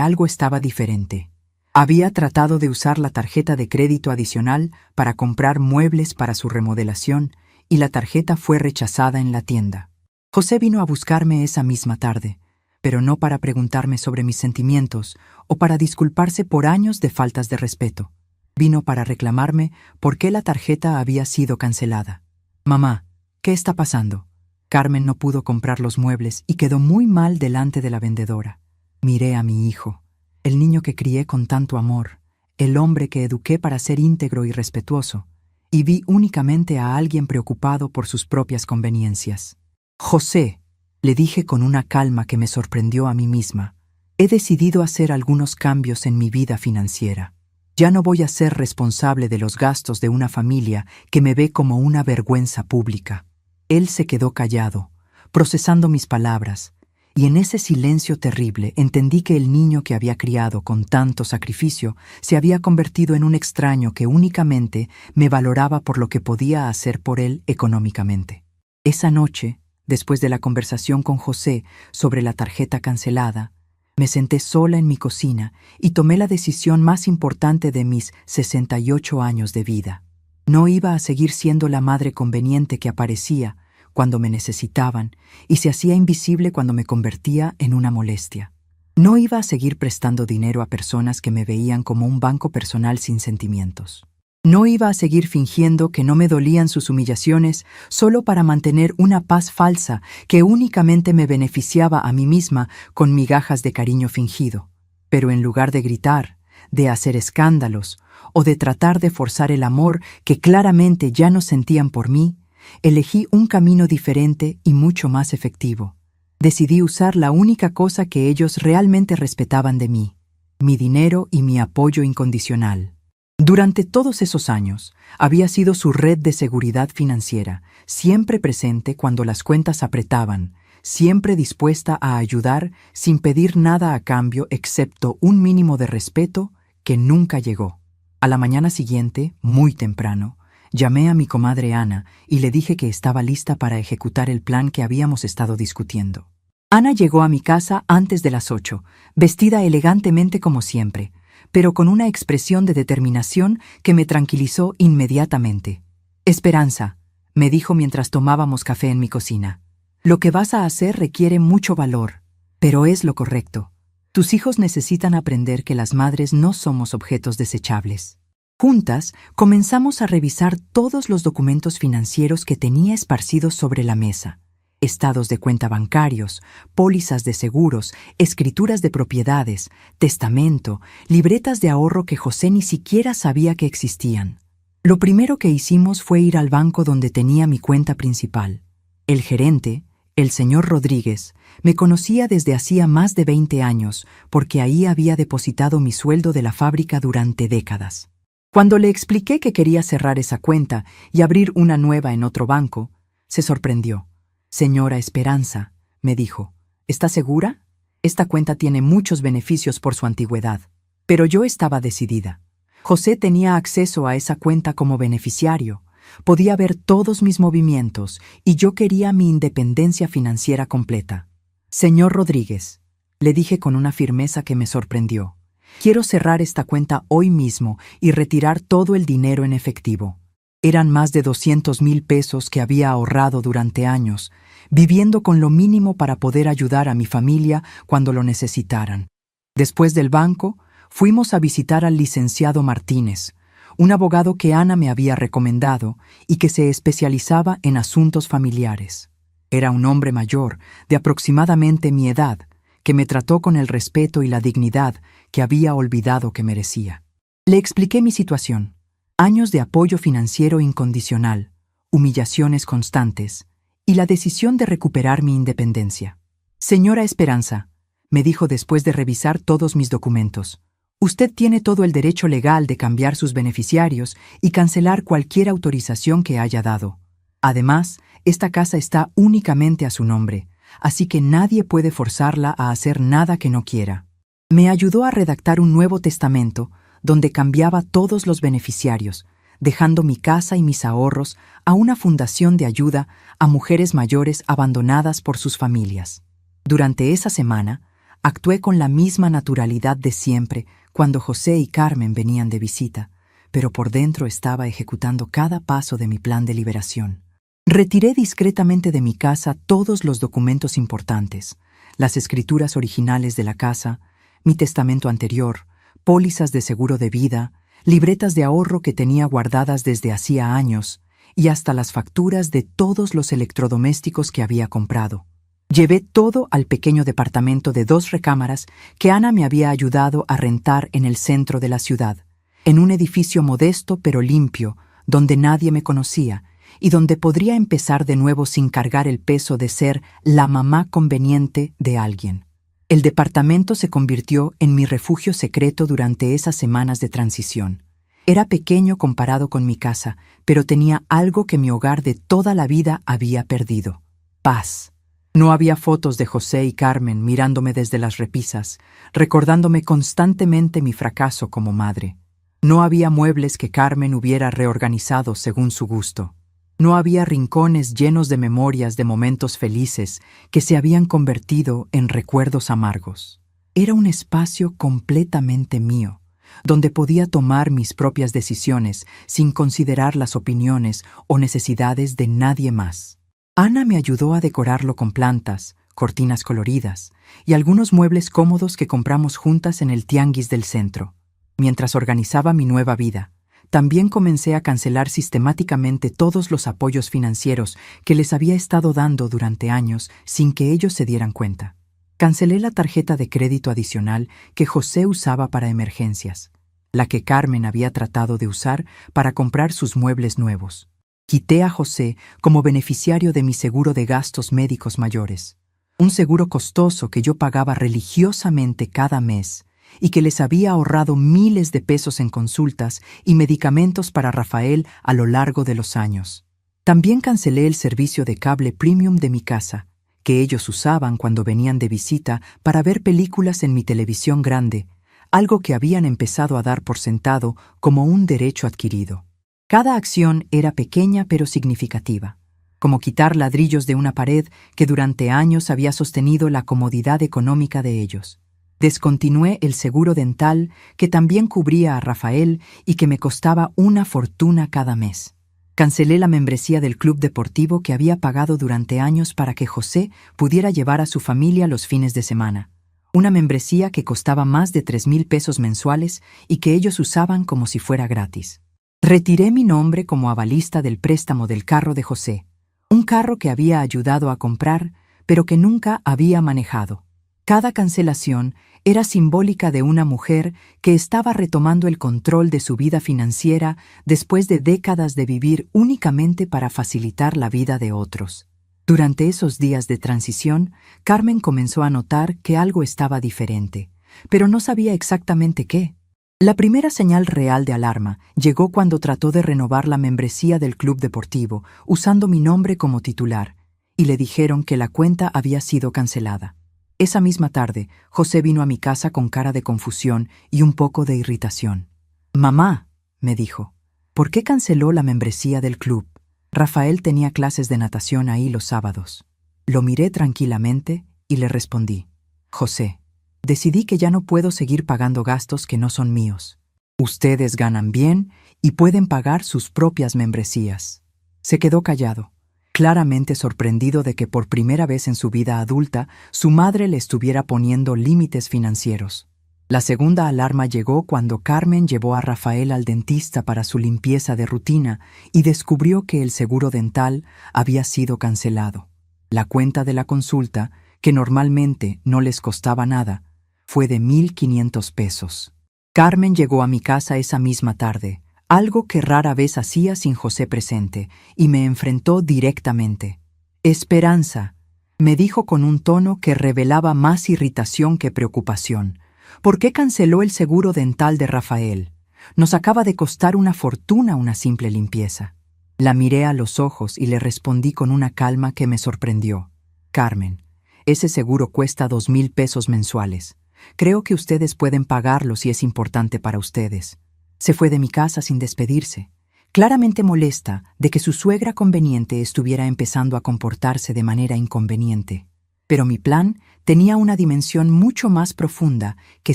algo estaba diferente. Había tratado de usar la tarjeta de crédito adicional para comprar muebles para su remodelación y la tarjeta fue rechazada en la tienda. José vino a buscarme esa misma tarde, pero no para preguntarme sobre mis sentimientos o para disculparse por años de faltas de respeto. Vino para reclamarme por qué la tarjeta había sido cancelada. «Mamá, ¿qué está pasando?» Carmen no pudo comprar los muebles y quedó muy mal delante de la vendedora. Miré a mi hijo, el niño que crié con tanto amor, el hombre que eduqué para ser íntegro y respetuoso, y vi únicamente a alguien preocupado por sus propias conveniencias. «José», le dije con una calma que me sorprendió a mí misma, «he decidido hacer algunos cambios en mi vida financiera. Ya no voy a ser responsable de los gastos de una familia que me ve como una vergüenza pública». Él se quedó callado, procesando mis palabras, y en ese silencio terrible entendí que el niño que había criado con tanto sacrificio se había convertido en un extraño que únicamente me valoraba por lo que podía hacer por él económicamente. Esa noche, después de la conversación con José sobre la tarjeta cancelada, me senté sola en mi cocina y tomé la decisión más importante de mis 68 años de vida. No iba a seguir siendo la madre conveniente que aparecía cuando me necesitaban y se hacía invisible cuando me convertía en una molestia. No iba a seguir prestando dinero a personas que me veían como un banco personal sin sentimientos. No iba a seguir fingiendo que no me dolían sus humillaciones solo para mantener una paz falsa que únicamente me beneficiaba a mí misma con migajas de cariño fingido. Pero en lugar de gritar, de hacer escándalos o de tratar de forzar el amor que claramente ya no sentían por mí, elegí un camino diferente y mucho más efectivo. Decidí usar la única cosa que ellos realmente respetaban de mí, mi dinero y mi apoyo incondicional. Durante todos esos años, había sido su red de seguridad financiera, siempre presente cuando las cuentas apretaban, siempre dispuesta a ayudar sin pedir nada a cambio excepto un mínimo de respeto que nunca llegó. A la mañana siguiente, muy temprano, llamé a mi comadre Ana y le dije que estaba lista para ejecutar el plan que habíamos estado discutiendo. Ana llegó a mi casa antes de las 8, vestida elegantemente como siempre, pero con una expresión de determinación que me tranquilizó inmediatamente. «Esperanza», me dijo mientras tomábamos café en mi cocina, «lo que vas a hacer requiere mucho valor, pero es lo correcto. Tus hijos necesitan aprender que las madres no somos objetos desechables». Juntas, comenzamos a revisar todos los documentos financieros que tenía esparcidos sobre la mesa. Estados de cuenta bancarios, pólizas de seguros, escrituras de propiedades, testamento, libretas de ahorro que José ni siquiera sabía que existían. Lo primero que hicimos fue ir al banco donde tenía mi cuenta principal. El gerente, el señor Rodríguez, me conocía desde hacía más de 20 años porque ahí había depositado mi sueldo de la fábrica durante décadas. Cuando le expliqué que quería cerrar esa cuenta y abrir una nueva en otro banco, se sorprendió. «Señora Esperanza», me dijo, «¿está segura? Esta cuenta tiene muchos beneficios por su antigüedad». Pero yo estaba decidida. José tenía acceso a esa cuenta como beneficiario, podía ver todos mis movimientos y yo quería mi independencia financiera completa. «Señor Rodríguez», le dije con una firmeza que me sorprendió, «quiero cerrar esta cuenta hoy mismo y retirar todo el dinero en efectivo». Eran más de 200,000 pesos que había ahorrado durante años, viviendo con lo mínimo para poder ayudar a mi familia cuando lo necesitaran. Después del banco, fuimos a visitar al licenciado Martínez, un abogado que Ana me había recomendado y que se especializaba en asuntos familiares. Era un hombre mayor, de aproximadamente mi edad, que me trató con el respeto y la dignidad que había olvidado que merecía. Le expliqué mi situación. Años de apoyo financiero incondicional, humillaciones constantes y la decisión de recuperar mi independencia. «Señora Esperanza», me dijo después de revisar todos mis documentos, «usted tiene todo el derecho legal de cambiar sus beneficiarios y cancelar cualquier autorización que haya dado. Además, esta casa está únicamente a su nombre, así que nadie puede forzarla a hacer nada que no quiera». Me ayudó a redactar un nuevo testamento donde cambiaba todos los beneficiarios, dejando mi casa y mis ahorros a una fundación de ayuda a mujeres mayores abandonadas por sus familias. Durante esa semana, actué con la misma naturalidad de siempre cuando José y Carmen venían de visita, pero por dentro estaba ejecutando cada paso de mi plan de liberación. Retiré discretamente de mi casa todos los documentos importantes, las escrituras originales de la casa, mi testamento anterior, pólizas de seguro de vida, libretas de ahorro que tenía guardadas desde hacía años y hasta las facturas de todos los electrodomésticos que había comprado. Llevé todo al pequeño departamento de 2 recámaras que Ana me había ayudado a rentar en el centro de la ciudad, en un edificio modesto pero limpio, donde nadie me conocía y donde podría empezar de nuevo sin cargar el peso de ser la mamá conveniente de alguien. El departamento se convirtió en mi refugio secreto durante esas semanas de transición. Era pequeño comparado con mi casa, pero tenía algo que mi hogar de toda la vida había perdido: paz. No había fotos de José y Carmen mirándome desde las repisas, recordándome constantemente mi fracaso como madre. No había muebles que Carmen hubiera reorganizado según su gusto. No había rincones llenos de memorias de momentos felices que se habían convertido en recuerdos amargos. Era un espacio completamente mío, donde podía tomar mis propias decisiones sin considerar las opiniones o necesidades de nadie más. Ana me ayudó a decorarlo con plantas, cortinas coloridas y algunos muebles cómodos que compramos juntas en el tianguis del centro. Mientras organizaba mi nueva vida, también comencé a cancelar sistemáticamente todos los apoyos financieros que les había estado dando durante años sin que ellos se dieran cuenta. Cancelé la tarjeta de crédito adicional que José usaba para emergencias, la que Carmen había tratado de usar para comprar sus muebles nuevos. Quité a José como beneficiario de mi seguro de gastos médicos mayores, un seguro costoso que yo pagaba religiosamente cada mes y que les había ahorrado miles de pesos en consultas y medicamentos para Rafael a lo largo de los años. También cancelé el servicio de cable premium de mi casa, que ellos usaban cuando venían de visita para ver películas en mi televisión grande, algo que habían empezado a dar por sentado como un derecho adquirido. Cada acción era pequeña pero significativa, como quitar ladrillos de una pared que durante años había sostenido la comodidad económica de ellos. Descontinué el seguro dental que también cubría a Rafael y que me costaba una fortuna cada mes. Cancelé la membresía del club deportivo que había pagado durante años para que José pudiera llevar a su familia los fines de semana, Una membresía que costaba más de 3,000 pesos mensuales y que ellos usaban como si fuera gratis. Retiré mi nombre como avalista del préstamo del carro de José, un carro que había ayudado a comprar, pero que nunca había manejado. Cada cancelación era simbólica de una mujer que estaba retomando el control de su vida financiera después de décadas de vivir únicamente para facilitar la vida de otros. Durante esos días de transición, Carmen comenzó a notar que algo estaba diferente, pero no sabía exactamente qué. La primera señal real de alarma llegó cuando trató de renovar la membresía del club deportivo, usando mi nombre como titular, y le dijeron que la cuenta había sido cancelada. Esa misma tarde, José vino a mi casa con cara de confusión y un poco de irritación. «Mamá», me dijo, «¿por qué canceló la membresía del club? Rafael tenía clases de natación ahí los sábados». Lo miré tranquilamente y le respondí, «José, decidí que ya no puedo seguir pagando gastos que no son míos. Ustedes ganan bien y pueden pagar sus propias membresías». Se quedó callado, claramente sorprendido de que por primera vez en su vida adulta su madre le estuviera poniendo límites financieros. La segunda alarma llegó cuando Carmen llevó a Rafael al dentista para su limpieza de rutina y descubrió que el seguro dental había sido cancelado. La cuenta de la consulta, que normalmente no les costaba nada, fue de 1,500 pesos. Carmen llegó a mi casa esa misma tarde, algo que rara vez hacía sin José presente, y me enfrentó directamente. «Esperanza», me dijo con un tono que revelaba más irritación que preocupación. «¿Por qué canceló el seguro dental de Rafael? Nos acaba de costar una fortuna una simple limpieza». La miré a los ojos y le respondí con una calma que me sorprendió. «Carmen, ese seguro cuesta 2,000 pesos mensuales. Creo que ustedes pueden pagarlo si es importante para ustedes». Se fue de mi casa sin despedirse, claramente molesta de que su suegra conveniente estuviera empezando a comportarse de manera inconveniente. Pero mi plan tenía una dimensión mucho más profunda que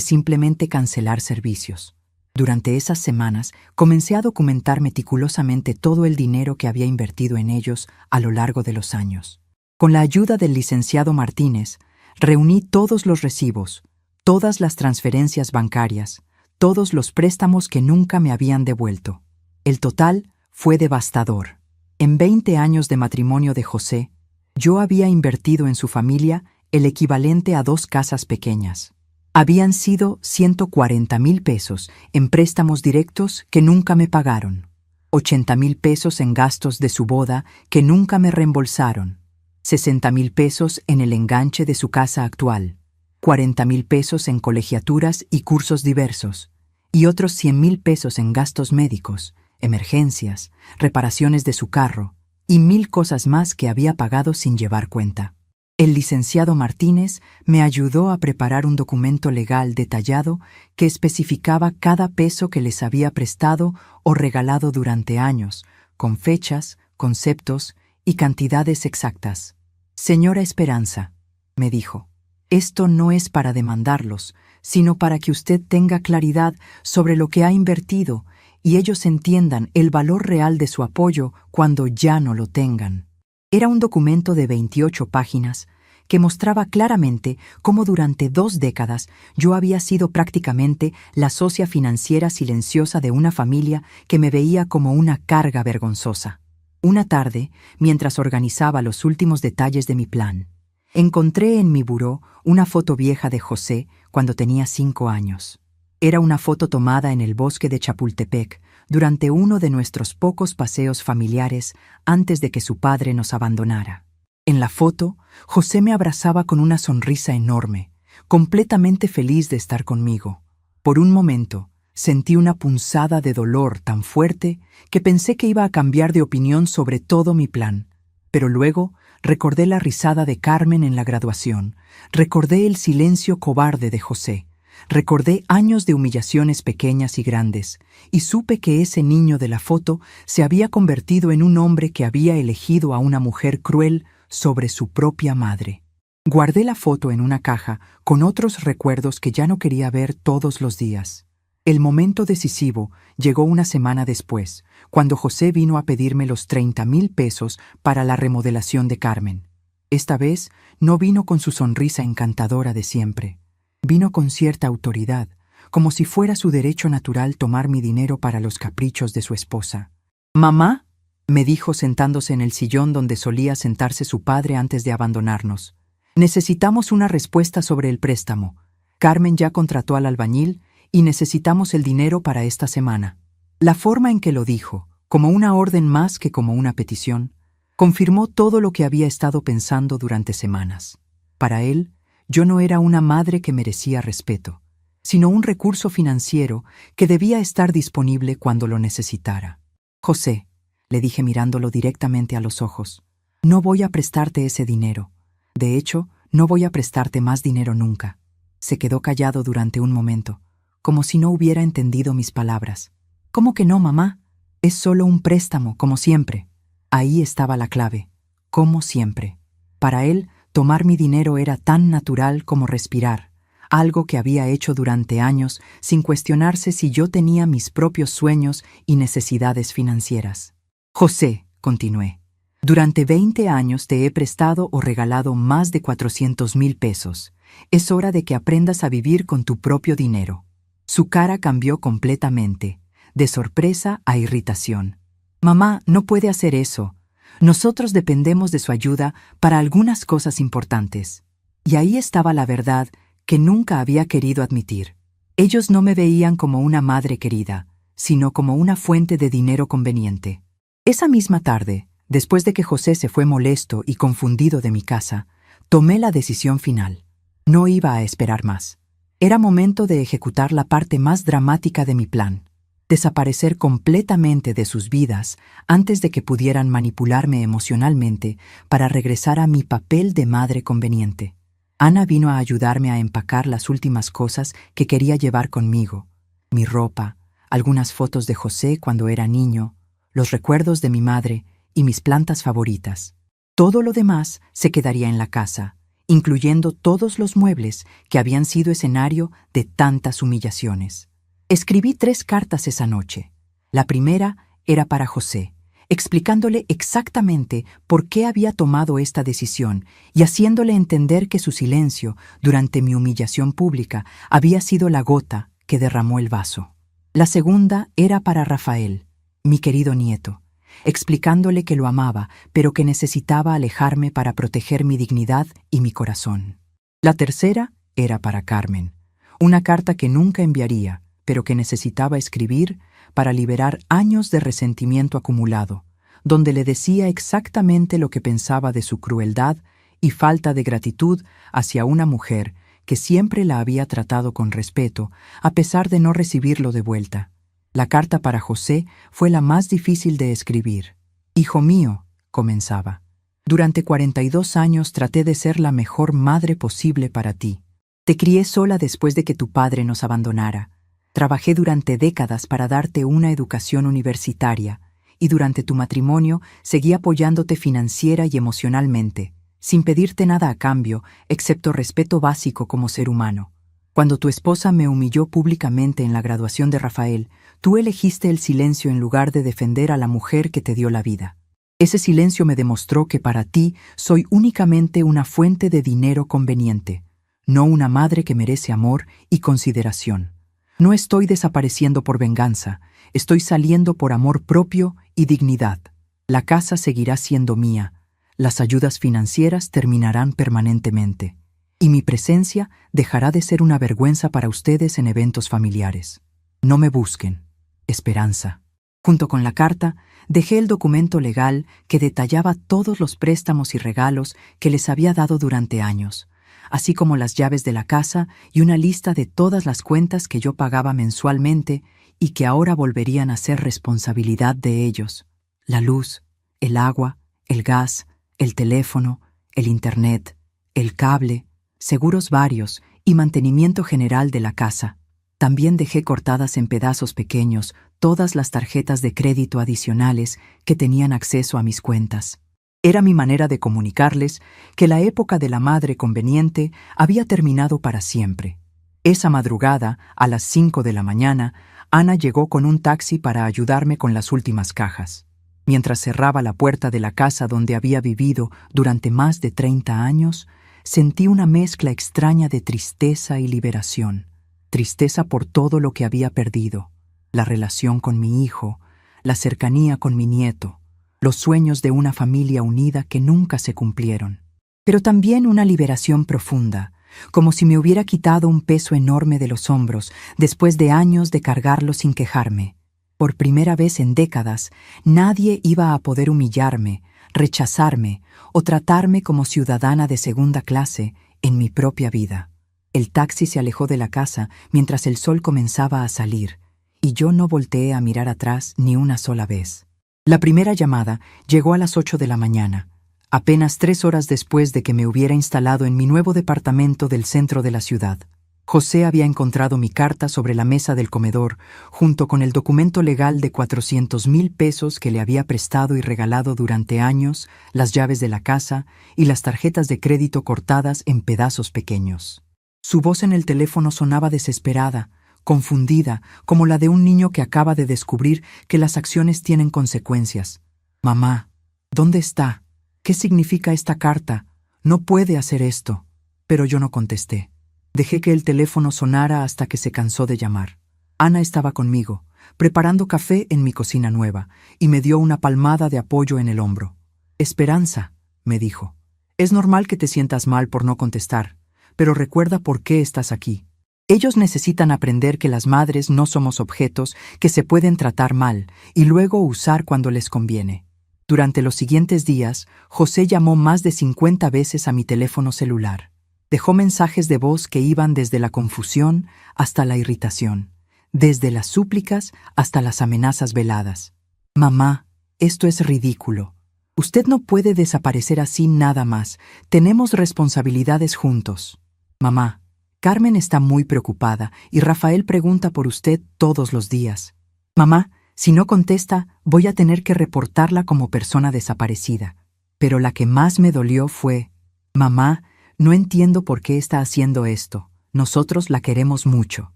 simplemente cancelar servicios. Durante esas semanas comencé a documentar meticulosamente todo el dinero que había invertido en ellos a lo largo de los años. Con la ayuda del licenciado Martínez, reuní todos los recibos, todas las transferencias bancarias, todos los préstamos que nunca me habían devuelto. El total fue devastador. En 20 años de matrimonio de José, yo había invertido en su familia el equivalente a 2 casas pequeñas. Habían sido 140,000 pesos en préstamos directos que nunca me pagaron, 80,000 pesos en gastos de su boda que nunca me reembolsaron, 60,000 pesos en el enganche de su casa actual, 40,000 pesos en colegiaturas y cursos diversos, y otros 100,000 pesos en gastos médicos, emergencias, reparaciones de su carro, y 1,000 cosas más que había pagado sin llevar cuenta. El licenciado Martínez me ayudó a preparar un documento legal detallado que especificaba cada peso que les había prestado o regalado durante años, con fechas, conceptos y cantidades exactas. «Señora Esperanza», me dijo, «esto no es para demandarlos, sino para que usted tenga claridad sobre lo que ha invertido y ellos entiendan el valor real de su apoyo cuando ya no lo tengan». Era un documento de 28 páginas que mostraba claramente cómo durante 2 décadas yo había sido prácticamente la socia financiera silenciosa de una familia que me veía como una carga vergonzosa. Una tarde, mientras organizaba los últimos detalles de mi plan, encontré en mi buró una foto vieja de José cuando tenía 5 años. Era una foto tomada en el bosque de Chapultepec durante uno de nuestros pocos paseos familiares antes de que su padre nos abandonara. En la foto, José me abrazaba con una sonrisa enorme, completamente feliz de estar conmigo. Por un momento, sentí una punzada de dolor tan fuerte que pensé que iba a cambiar de opinión sobre todo mi plan. Pero luego recordé la risada de Carmen en la graduación, recordé el silencio cobarde de José, recordé años de humillaciones pequeñas y grandes, y supe que ese niño de la foto se había convertido en un hombre que había elegido a una mujer cruel sobre su propia madre. Guardé la foto en una caja con otros recuerdos que ya no quería ver todos los días. El momento decisivo llegó una semana después, cuando José vino a pedirme los 30,000 pesos para la remodelación de Carmen. Esta vez no vino con su sonrisa encantadora de siempre. Vino con cierta autoridad, como si fuera su derecho natural tomar mi dinero para los caprichos de su esposa. «Mamá», me dijo sentándose en el sillón donde solía sentarse su padre antes de abandonarnos, «necesitamos una respuesta sobre el préstamo. Carmen ya contrató al albañil y necesitamos el dinero para esta semana». La forma en que lo dijo, como una orden más que como una petición, confirmó todo lo que había estado pensando durante semanas. Para él, yo no era una madre que merecía respeto, sino un recurso financiero que debía estar disponible cuando lo necesitara. «José», le dije mirándolo directamente a los ojos, «no voy a prestarte ese dinero. De hecho, no voy a prestarte más dinero nunca». Se quedó callado durante un momento, como si no hubiera entendido mis palabras. «¿Cómo que no, mamá? Es solo un préstamo, como siempre». Ahí estaba la clave, como siempre. Para él, tomar mi dinero era tan natural como respirar, algo que había hecho durante años sin cuestionarse si yo tenía mis propios sueños y necesidades financieras. «José», continué, «durante 20 años te he prestado o regalado más de 400,000 pesos. Es hora de que aprendas a vivir con tu propio dinero». Su cara cambió completamente, de sorpresa a irritación. «Mamá, no puede hacer eso. Nosotros dependemos de su ayuda para algunas cosas importantes». Y ahí estaba la verdad que nunca había querido admitir. Ellos no me veían como una madre querida, sino como una fuente de dinero conveniente. Esa misma tarde, después de que José se fue molesto y confundido de mi casa, tomé la decisión final. No iba a esperar más. Era momento de ejecutar la parte más dramática de mi plan: desaparecer completamente de sus vidas antes de que pudieran manipularme emocionalmente para regresar a mi papel de madre conveniente. Ana vino a ayudarme a empacar las últimas cosas que quería llevar conmigo: mi ropa, algunas fotos de José cuando era niño, los recuerdos de mi madre y mis plantas favoritas. Todo lo demás se quedaría en la casa, incluyendo todos los muebles que habían sido escenario de tantas humillaciones. Escribí 3 cartas esa noche. La primera era para José, explicándole exactamente por qué había tomado esta decisión y haciéndole entender que su silencio durante mi humillación pública había sido la gota que derramó el vaso. La segunda era para Rafael, mi querido nieto, explicándole que lo amaba, pero que necesitaba alejarme para proteger mi dignidad y mi corazón. La tercera era para Carmen, una carta que nunca enviaría, pero que necesitaba escribir para liberar años de resentimiento acumulado, donde le decía exactamente lo que pensaba de su crueldad y falta de gratitud hacia una mujer que siempre la había tratado con respeto, a pesar de no recibirlo de vuelta. La carta para José fue la más difícil de escribir. «Hijo mío», comenzaba, «durante 42 años traté de ser la mejor madre posible para ti. Te crié sola después de que tu padre nos abandonara. Trabajé durante décadas para darte una educación universitaria y durante tu matrimonio seguí apoyándote financiera y emocionalmente, sin pedirte nada a cambio, excepto respeto básico como ser humano. Cuando tu esposa me humilló públicamente en la graduación de Rafael, tú elegiste el silencio en lugar de defender a la mujer que te dio la vida. Ese silencio me demostró que para ti soy únicamente una fuente de dinero conveniente, no una madre que merece amor y consideración. No estoy desapareciendo por venganza, estoy saliendo por amor propio y dignidad. La casa seguirá siendo mía, las ayudas financieras terminarán permanentemente, y mi presencia dejará de ser una vergüenza para ustedes en eventos familiares. No me busquen. Esperanza». Junto con la carta, dejé el documento legal que detallaba todos los préstamos y regalos que les había dado durante años, así como las llaves de la casa y una lista de todas las cuentas que yo pagaba mensualmente y que ahora volverían a ser responsabilidad de ellos: la luz, el agua, el gas, el teléfono, el internet, el cable, seguros varios y mantenimiento general de la casa. También dejé cortadas en pedazos pequeños todas las tarjetas de crédito adicionales que tenían acceso a mis cuentas. Era mi manera de comunicarles que la época de la madre conveniente había terminado para siempre. Esa madrugada, a las 5 de la mañana, Ana llegó con un taxi para ayudarme con las últimas cajas. Mientras cerraba la puerta de la casa donde había vivido durante más de 30 años, sentí una mezcla extraña de tristeza y liberación. Tristeza por todo lo que había perdido, la relación con mi hijo, la cercanía con mi nieto, los sueños de una familia unida que nunca se cumplieron. Pero también una liberación profunda, como si me hubiera quitado un peso enorme de los hombros después de años de cargarlo sin quejarme. Por primera vez en décadas, nadie iba a poder humillarme, rechazarme o tratarme como ciudadana de segunda clase en mi propia vida. El taxi se alejó de la casa mientras el sol comenzaba a salir, y yo no volteé a mirar atrás ni una sola vez. La primera llamada llegó a las 8 de la mañana, apenas 3 horas después de que me hubiera instalado en mi nuevo departamento del centro de la ciudad. José había encontrado mi carta sobre la mesa del comedor, junto con el documento legal de 400,000 pesos que le había prestado y regalado durante años, las llaves de la casa y las tarjetas de crédito cortadas en pedazos pequeños. Su voz en el teléfono sonaba desesperada, confundida, como la de un niño que acaba de descubrir que las acciones tienen consecuencias. «Mamá, ¿dónde está? ¿Qué significa esta carta? No puede hacer esto». Pero yo no contesté. Dejé que el teléfono sonara hasta que se cansó de llamar. Ana estaba conmigo, preparando café en mi cocina nueva, y me dio una palmada de apoyo en el hombro. «Esperanza», me dijo, «es normal que te sientas mal por no contestar, pero recuerda por qué estás aquí. Ellos necesitan aprender que las madres no somos objetos que se pueden tratar mal y luego usar cuando les conviene». Durante los siguientes días, José llamó más de 50 veces a mi teléfono celular. Dejó mensajes de voz que iban desde la confusión hasta la irritación, desde las súplicas hasta las amenazas veladas. «Mamá, esto es ridículo. Usted no puede desaparecer así nada más. Tenemos responsabilidades juntos. Mamá, Carmen está muy preocupada y Rafael pregunta por usted todos los días. Mamá, si no contesta, voy a tener que reportarla como persona desaparecida». Pero la que más me dolió fue: «Mamá, no entiendo por qué está haciendo esto. Nosotros la queremos mucho».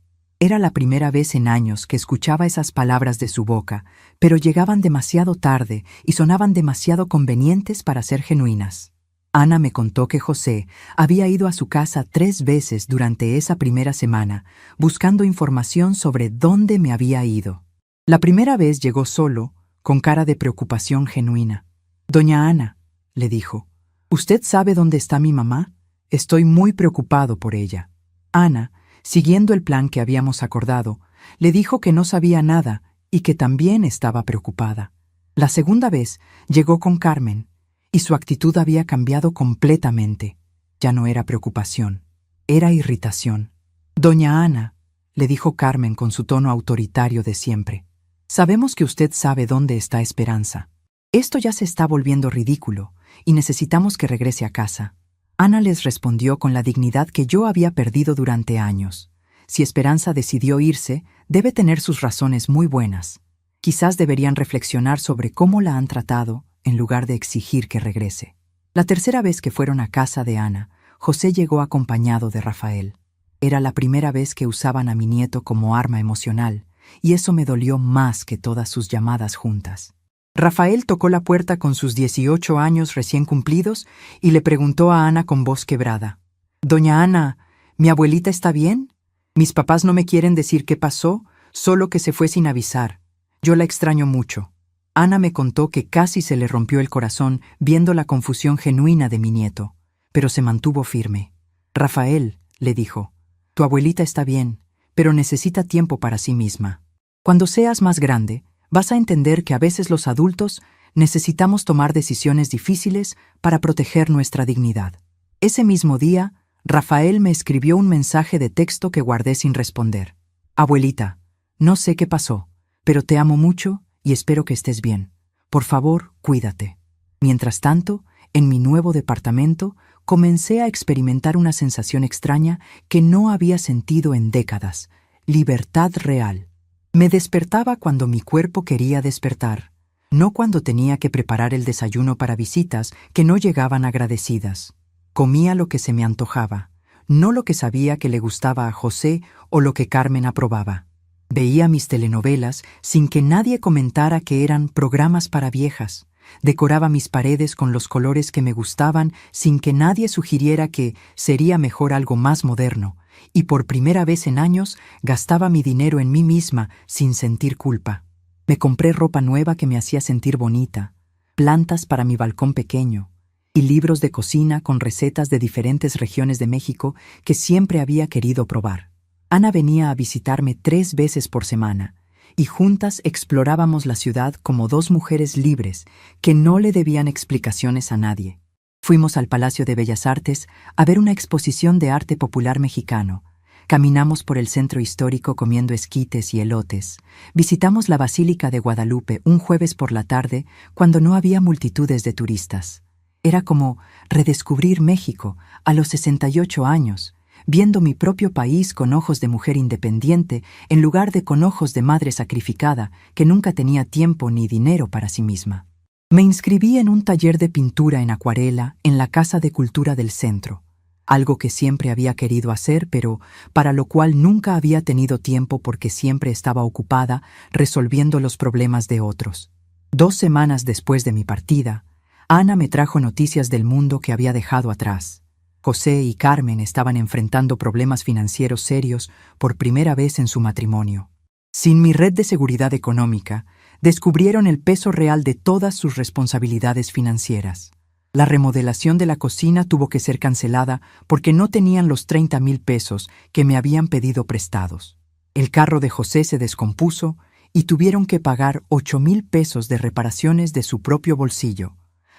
Era la primera vez en años que escuchaba esas palabras de su boca, pero llegaban demasiado tarde y sonaban demasiado convenientes para ser genuinas. Ana me contó que José había ido a su casa 3 veces durante esa primera semana, buscando información sobre dónde me había ido. La primera vez llegó solo, con cara de preocupación genuina. «Doña Ana», le dijo, «¿usted sabe dónde está mi mamá? Estoy muy preocupado por ella». Ana, siguiendo el plan que habíamos acordado, le dijo que no sabía nada y que también estaba preocupada. La segunda vez llegó con Carmen, y su actitud había cambiado completamente. Ya no era preocupación, era irritación. «Doña Ana», le dijo Carmen con su tono autoritario de siempre, «sabemos que usted sabe dónde está Esperanza. Esto ya se está volviendo ridículo y necesitamos que regrese a casa». Ana les respondió con la dignidad que yo había perdido durante años. Si Esperanza decidió irse, debe tener sus razones muy buenas. Quizás deberían reflexionar sobre cómo la han tratado en lugar de exigir que regrese. La tercera vez que fueron a casa de Ana, José llegó acompañado de Rafael. Era la primera vez que usaban a mi nieto como arma emocional, y eso me dolió más que todas sus llamadas juntas. Rafael tocó la puerta con sus 18 años recién cumplidos y le preguntó a Ana con voz quebrada: «Doña Ana, ¿mi abuelita está bien? Mis papás no me quieren decir qué pasó, solo que se fue sin avisar. Yo la extraño mucho». Ana me contó que casi se le rompió el corazón viendo la confusión genuina de mi nieto, pero se mantuvo firme. «Rafael», le dijo, «tu abuelita está bien, pero necesita tiempo para sí misma. Cuando seas más grande, vas a entender que a veces los adultos necesitamos tomar decisiones difíciles para proteger nuestra dignidad». Ese mismo día, Rafael me escribió un mensaje de texto que guardé sin responder. «Abuelita, no sé qué pasó, pero te amo mucho y espero que estés bien. Por favor, cuídate». Mientras tanto, en mi nuevo departamento, comencé a experimentar una sensación extraña que no había sentido en décadas: libertad real. Me despertaba cuando mi cuerpo quería despertar, no cuando tenía que preparar el desayuno para visitas que no llegaban agradecidas. Comía lo que se me antojaba, no lo que sabía que le gustaba a José o lo que Carmen aprobaba. Veía mis telenovelas sin que nadie comentara que eran programas para viejas, Decoraba mis paredes con los colores que me gustaban sin que nadie sugiriera que sería mejor algo más moderno, y por primera vez en años gastaba mi dinero en mí misma sin sentir culpa. Me compré ropa nueva que me hacía sentir bonita, plantas para mi balcón pequeño, y libros de cocina con recetas de diferentes regiones de México que siempre había querido probar. Ana venía a visitarme 3 veces por semana, y juntas explorábamos la ciudad como 2 mujeres libres que no le debían explicaciones a nadie. Fuimos al Palacio de Bellas Artes a ver una exposición de arte popular mexicano. Caminamos por el centro histórico comiendo esquites y elotes. Visitamos la Basílica de Guadalupe un jueves por la tarde cuando no había multitudes de turistas. Era como redescubrir México a los 68 años, viendo mi propio país con ojos de mujer independiente en lugar de con ojos de madre sacrificada que nunca tenía tiempo ni dinero para sí misma. Me inscribí en un taller de pintura en acuarela en la Casa de Cultura del Centro, algo que siempre había querido hacer, pero para lo cual nunca había tenido tiempo porque siempre estaba ocupada resolviendo los problemas de otros. 2 semanas después de mi partida, Ana me trajo noticias del mundo que había dejado atrás. José y Carmen estaban enfrentando problemas financieros serios por primera vez en su matrimonio. Sin mi red de seguridad económica, descubrieron el peso real de todas sus responsabilidades financieras. La remodelación de la cocina tuvo que ser cancelada porque no tenían los 30,000 pesos que me habían pedido prestados. El carro de José se descompuso y tuvieron que pagar 8,000 pesos de reparaciones de su propio bolsillo,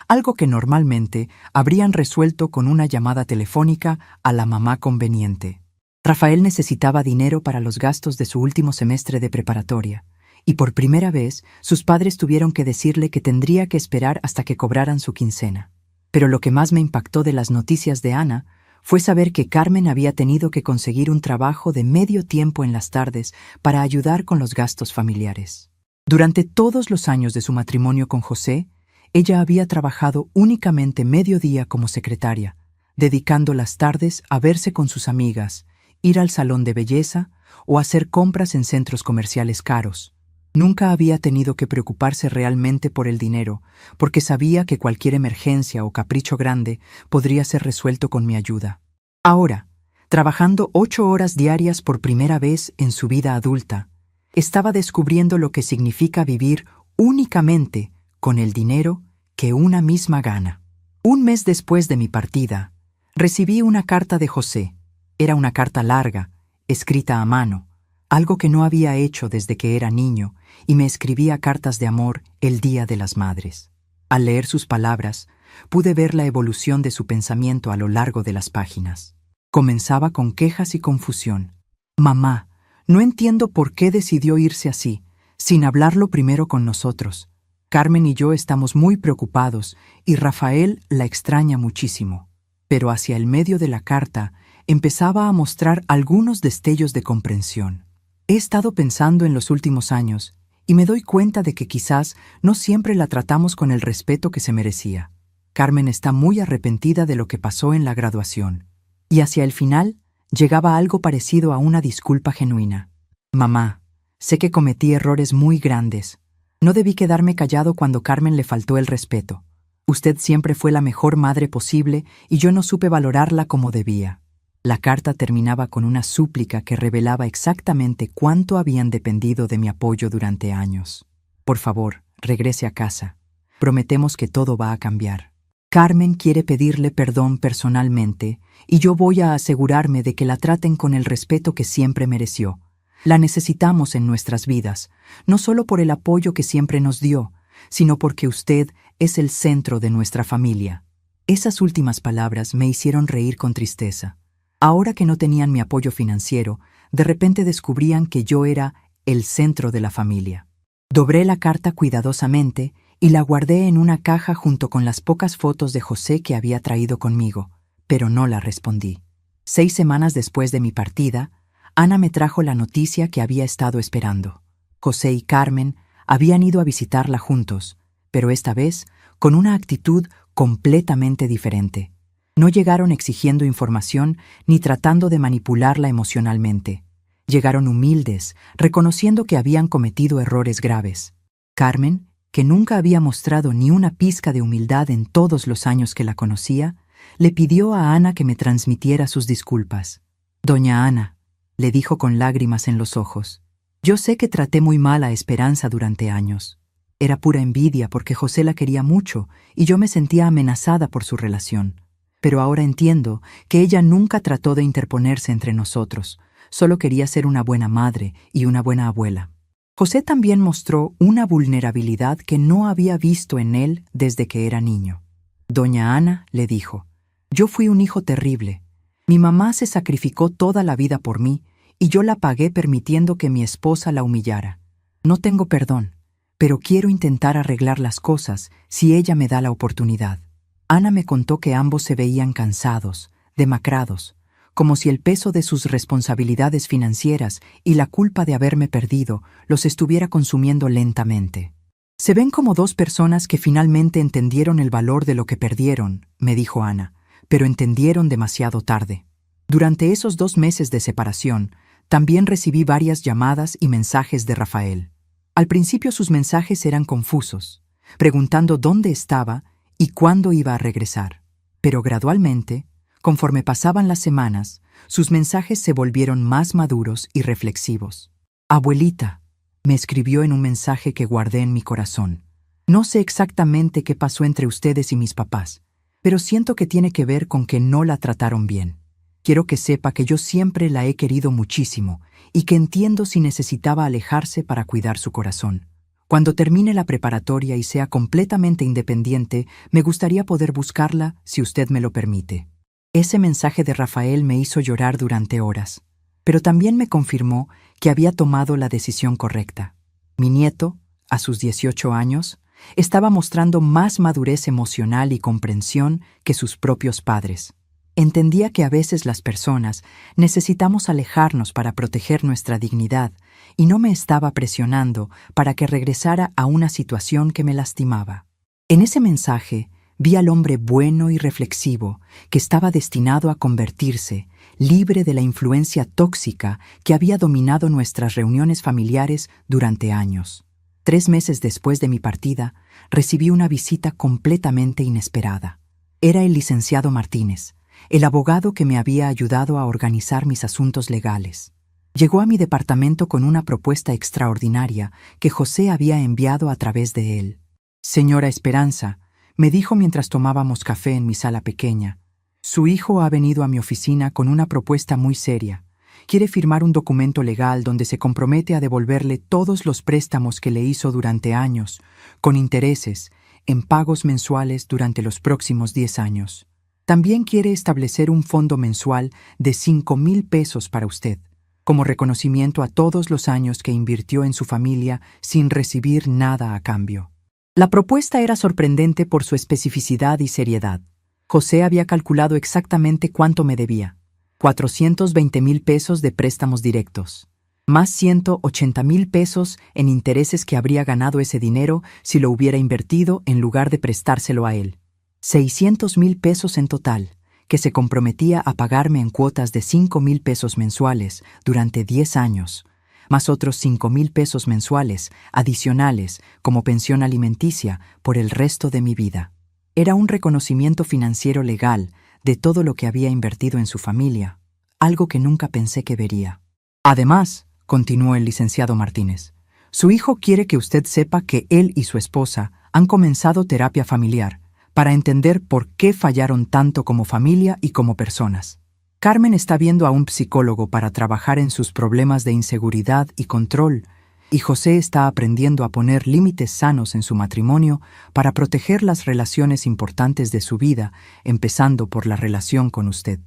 algo que normalmente habrían resuelto con una llamada telefónica a la mamá conveniente. Rafael necesitaba dinero para los gastos de su último semestre de preparatoria, y por primera vez sus padres tuvieron que decirle que tendría que esperar hasta que cobraran su quincena. Pero lo que más me impactó de las noticias de Ana fue saber que Carmen había tenido que conseguir un trabajo de medio tiempo en las tardes para ayudar con los gastos familiares. Durante todos los años de su matrimonio con José, ella había trabajado únicamente mediodía como secretaria, dedicando las tardes a verse con sus amigas, ir al salón de belleza o hacer compras en centros comerciales caros. Nunca había tenido que preocuparse realmente por el dinero, porque sabía que cualquier emergencia o capricho grande podría ser resuelto con mi ayuda. Ahora, trabajando 8 horas diarias por primera vez en su vida adulta, estaba descubriendo lo que significa vivir únicamente con el dinero que una misma gana. Un mes después de mi partida, recibí una carta de José. Era una carta larga, escrita a mano, algo que no había hecho desde que era niño, y me escribía cartas de amor el Día de las Madres. Al leer sus palabras, pude ver la evolución de su pensamiento a lo largo de las páginas. Comenzaba con quejas y confusión. «Mamá, no entiendo por qué decidió irse así, sin hablarlo primero con nosotros. Carmen y yo estamos muy preocupados y Rafael la extraña muchísimo». Pero hacia el medio de la carta empezaba a mostrar algunos destellos de comprensión. He estado pensando en los últimos años y me doy cuenta de que quizás no siempre la tratamos con el respeto que se merecía. Carmen está muy arrepentida de lo que pasó en la graduación. Y hacia el final llegaba algo parecido a una disculpa genuina. «Mamá, sé que cometí errores muy grandes. No debí quedarme callado cuando Carmen le faltó el respeto. Usted siempre fue la mejor madre posible y yo no supe valorarla como debía». La carta terminaba con una súplica que revelaba exactamente cuánto habían dependido de mi apoyo durante años. «Por favor, regrese a casa. Prometemos que todo va a cambiar. Carmen quiere pedirle perdón personalmente y yo voy a asegurarme de que la traten con el respeto que siempre mereció. La necesitamos en nuestras vidas, no solo por el apoyo que siempre nos dio, sino porque usted es el centro de nuestra familia». Esas últimas palabras me hicieron reír con tristeza. Ahora que no tenían mi apoyo financiero, de repente descubrían que yo era el centro de la familia. Dobré la carta cuidadosamente y la guardé en una caja junto con las pocas fotos de José que había traído conmigo, pero no la respondí. 6 semanas después de mi partida, Ana me trajo la noticia que había estado esperando. José y Carmen habían ido a visitarla juntos, pero esta vez con una actitud completamente diferente. No llegaron exigiendo información ni tratando de manipularla emocionalmente. Llegaron humildes, reconociendo que habían cometido errores graves. Carmen que nunca había mostrado ni una pizca de humildad en todos los años que la conocía, le pidió a Ana que me transmitiera sus disculpas. «Doña Ana», le dijo con lágrimas en los ojos, «yo sé que traté muy mal a Esperanza durante años. Era pura envidia porque José la quería mucho y yo me sentía amenazada por su relación. Pero ahora entiendo que ella nunca trató de interponerse entre nosotros, solo quería ser una buena madre y una buena abuela». José también mostró una vulnerabilidad que no había visto en él desde que era niño. «Doña Ana», le dijo, «yo fui un hijo terrible. Mi mamá se sacrificó toda la vida por mí y yo la pagué permitiendo que mi esposa la humillara. No tengo perdón, pero quiero intentar arreglar las cosas si ella me da la oportunidad». Ana me contó que ambos se veían cansados, demacrados, como si el peso de sus responsabilidades financieras y la culpa de haberme perdido los estuviera consumiendo lentamente. «Se ven como dos personas que finalmente entendieron el valor de lo que perdieron», me dijo Ana, «pero entendieron demasiado tarde». Durante esos 2 meses de separación, también recibí varias llamadas y mensajes de Rafael. Al principio sus mensajes eran confusos, preguntando dónde estaba y cuándo iba a regresar. Pero gradualmente, conforme pasaban las semanas, sus mensajes se volvieron más maduros y reflexivos. «Abuelita», me escribió en un mensaje que guardé en mi corazón, «no sé exactamente qué pasó entre ustedes y mis papás, pero siento que tiene que ver con que no la trataron bien. Quiero que sepa que yo siempre la he querido muchísimo y que entiendo si necesitaba alejarse para cuidar su corazón. Cuando termine la preparatoria y sea completamente independiente, me gustaría poder buscarla si usted me lo permite». Ese mensaje de Rafael me hizo llorar durante horas, pero también me confirmó que había tomado la decisión correcta. Mi nieto, a sus 18 años, estaba mostrando más madurez emocional y comprensión que sus propios padres. Entendía que a veces las personas necesitamos alejarnos para proteger nuestra dignidad y no me estaba presionando para que regresara a una situación que me lastimaba. En ese mensaje vi al hombre bueno y reflexivo que estaba destinado a convertirse, libre de la influencia tóxica que había dominado nuestras reuniones familiares durante años. 3 meses después de mi partida, recibí una visita completamente inesperada. Era el licenciado Martínez, el abogado que me había ayudado a organizar mis asuntos legales. Llegó a mi departamento con una propuesta extraordinaria que José había enviado a través de él. «Señora Esperanza», me dijo mientras tomábamos café en mi sala pequeña, «su hijo ha venido a mi oficina con una propuesta muy seria. Quiere firmar un documento legal donde se compromete a devolverle todos los préstamos que le hizo durante años, con intereses, en pagos mensuales durante los próximos 10 años. También quiere establecer un fondo mensual de 5,000 pesos para usted, como reconocimiento a todos los años que invirtió en su familia sin recibir nada a cambio». La propuesta era sorprendente por su especificidad y seriedad. José había calculado exactamente cuánto me debía: 420,000 pesos de préstamos directos, más 180,000 pesos en intereses que habría ganado ese dinero si lo hubiera invertido en lugar de prestárselo a él. 600,000 pesos en total, que se comprometía a pagarme en cuotas de 5,000 pesos mensuales durante 10 años, más otros 5,000 pesos mensuales adicionales como pensión alimenticia por el resto de mi vida. Era un reconocimiento financiero legal de todo lo que había invertido en su familia, algo que nunca pensé que vería. «Además», continuó el licenciado Martínez, «su hijo quiere que usted sepa que él y su esposa han comenzado terapia familiar para entender por qué fallaron tanto como familia y como personas. Carmen está viendo a un psicólogo para trabajar en sus problemas de inseguridad y control, y José está aprendiendo a poner límites sanos en su matrimonio para proteger las relaciones importantes de su vida, empezando por la relación con usted».